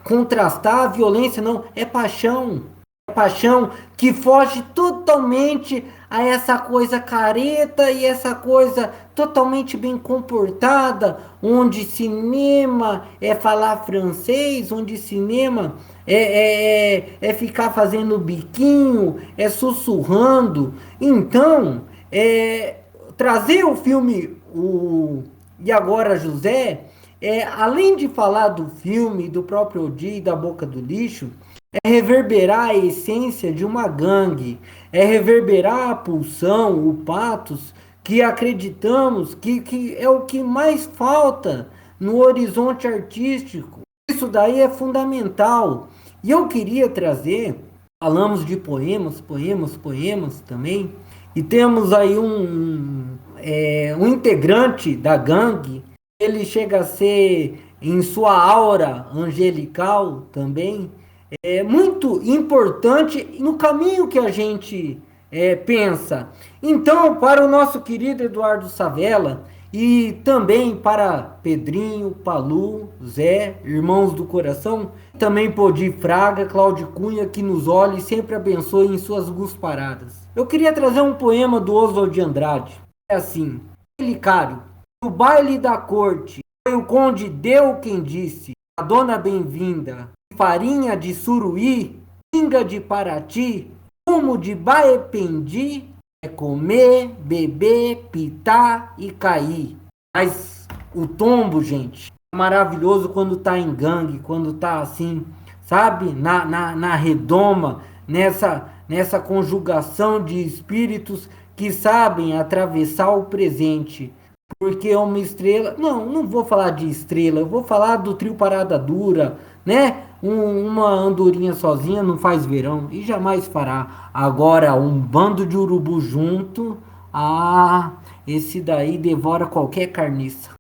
contrastar a violência, não. É paixão. É paixão que foge totalmente a essa coisa careta e essa coisa totalmente bem comportada, onde cinema é falar francês, onde cinema é ficar fazendo biquinho, é sussurrando. Então, trazer o filme E Agora José, além de falar do filme, do próprio Odi e da Boca do Lixo, é reverberar a essência de uma gangue, é reverberar a pulsão, o patos, que acreditamos que é o que mais falta no horizonte artístico. Isso daí é fundamental. E eu queria trazer, falamos de poemas também, e temos aí um integrante da gangue, ele chega a ser, em sua aura angelical também, muito importante no caminho que a gente pensa. Então, para o nosso querido Eduardo Savella e também para Pedrinho, Palu, Zé, irmãos do coração, também Podi Fraga, Cláudio Cunha, que nos olha e sempre abençoe em suas gusparadas. Eu queria trazer um poema do Oswald de Andrade. É assim: Relicário, no baile da corte, foi o conde deu quem disse, a dona bem-vinda, farinha de suruí, pinga de Paraty, fumo de Baependi, é comer, beber, pitar e cair. Mas o tombo, gente, é maravilhoso quando tá em gangue, quando tá assim, sabe, na redoma, nessa conjugação de espíritos que sabem atravessar o presente. Porque uma estrela... Não vou falar de estrela, eu vou falar do trio Parada Dura, né? Uma andorinha sozinha não faz verão e jamais fará. Agora, um bando de urubu junto, esse daí devora qualquer carniça.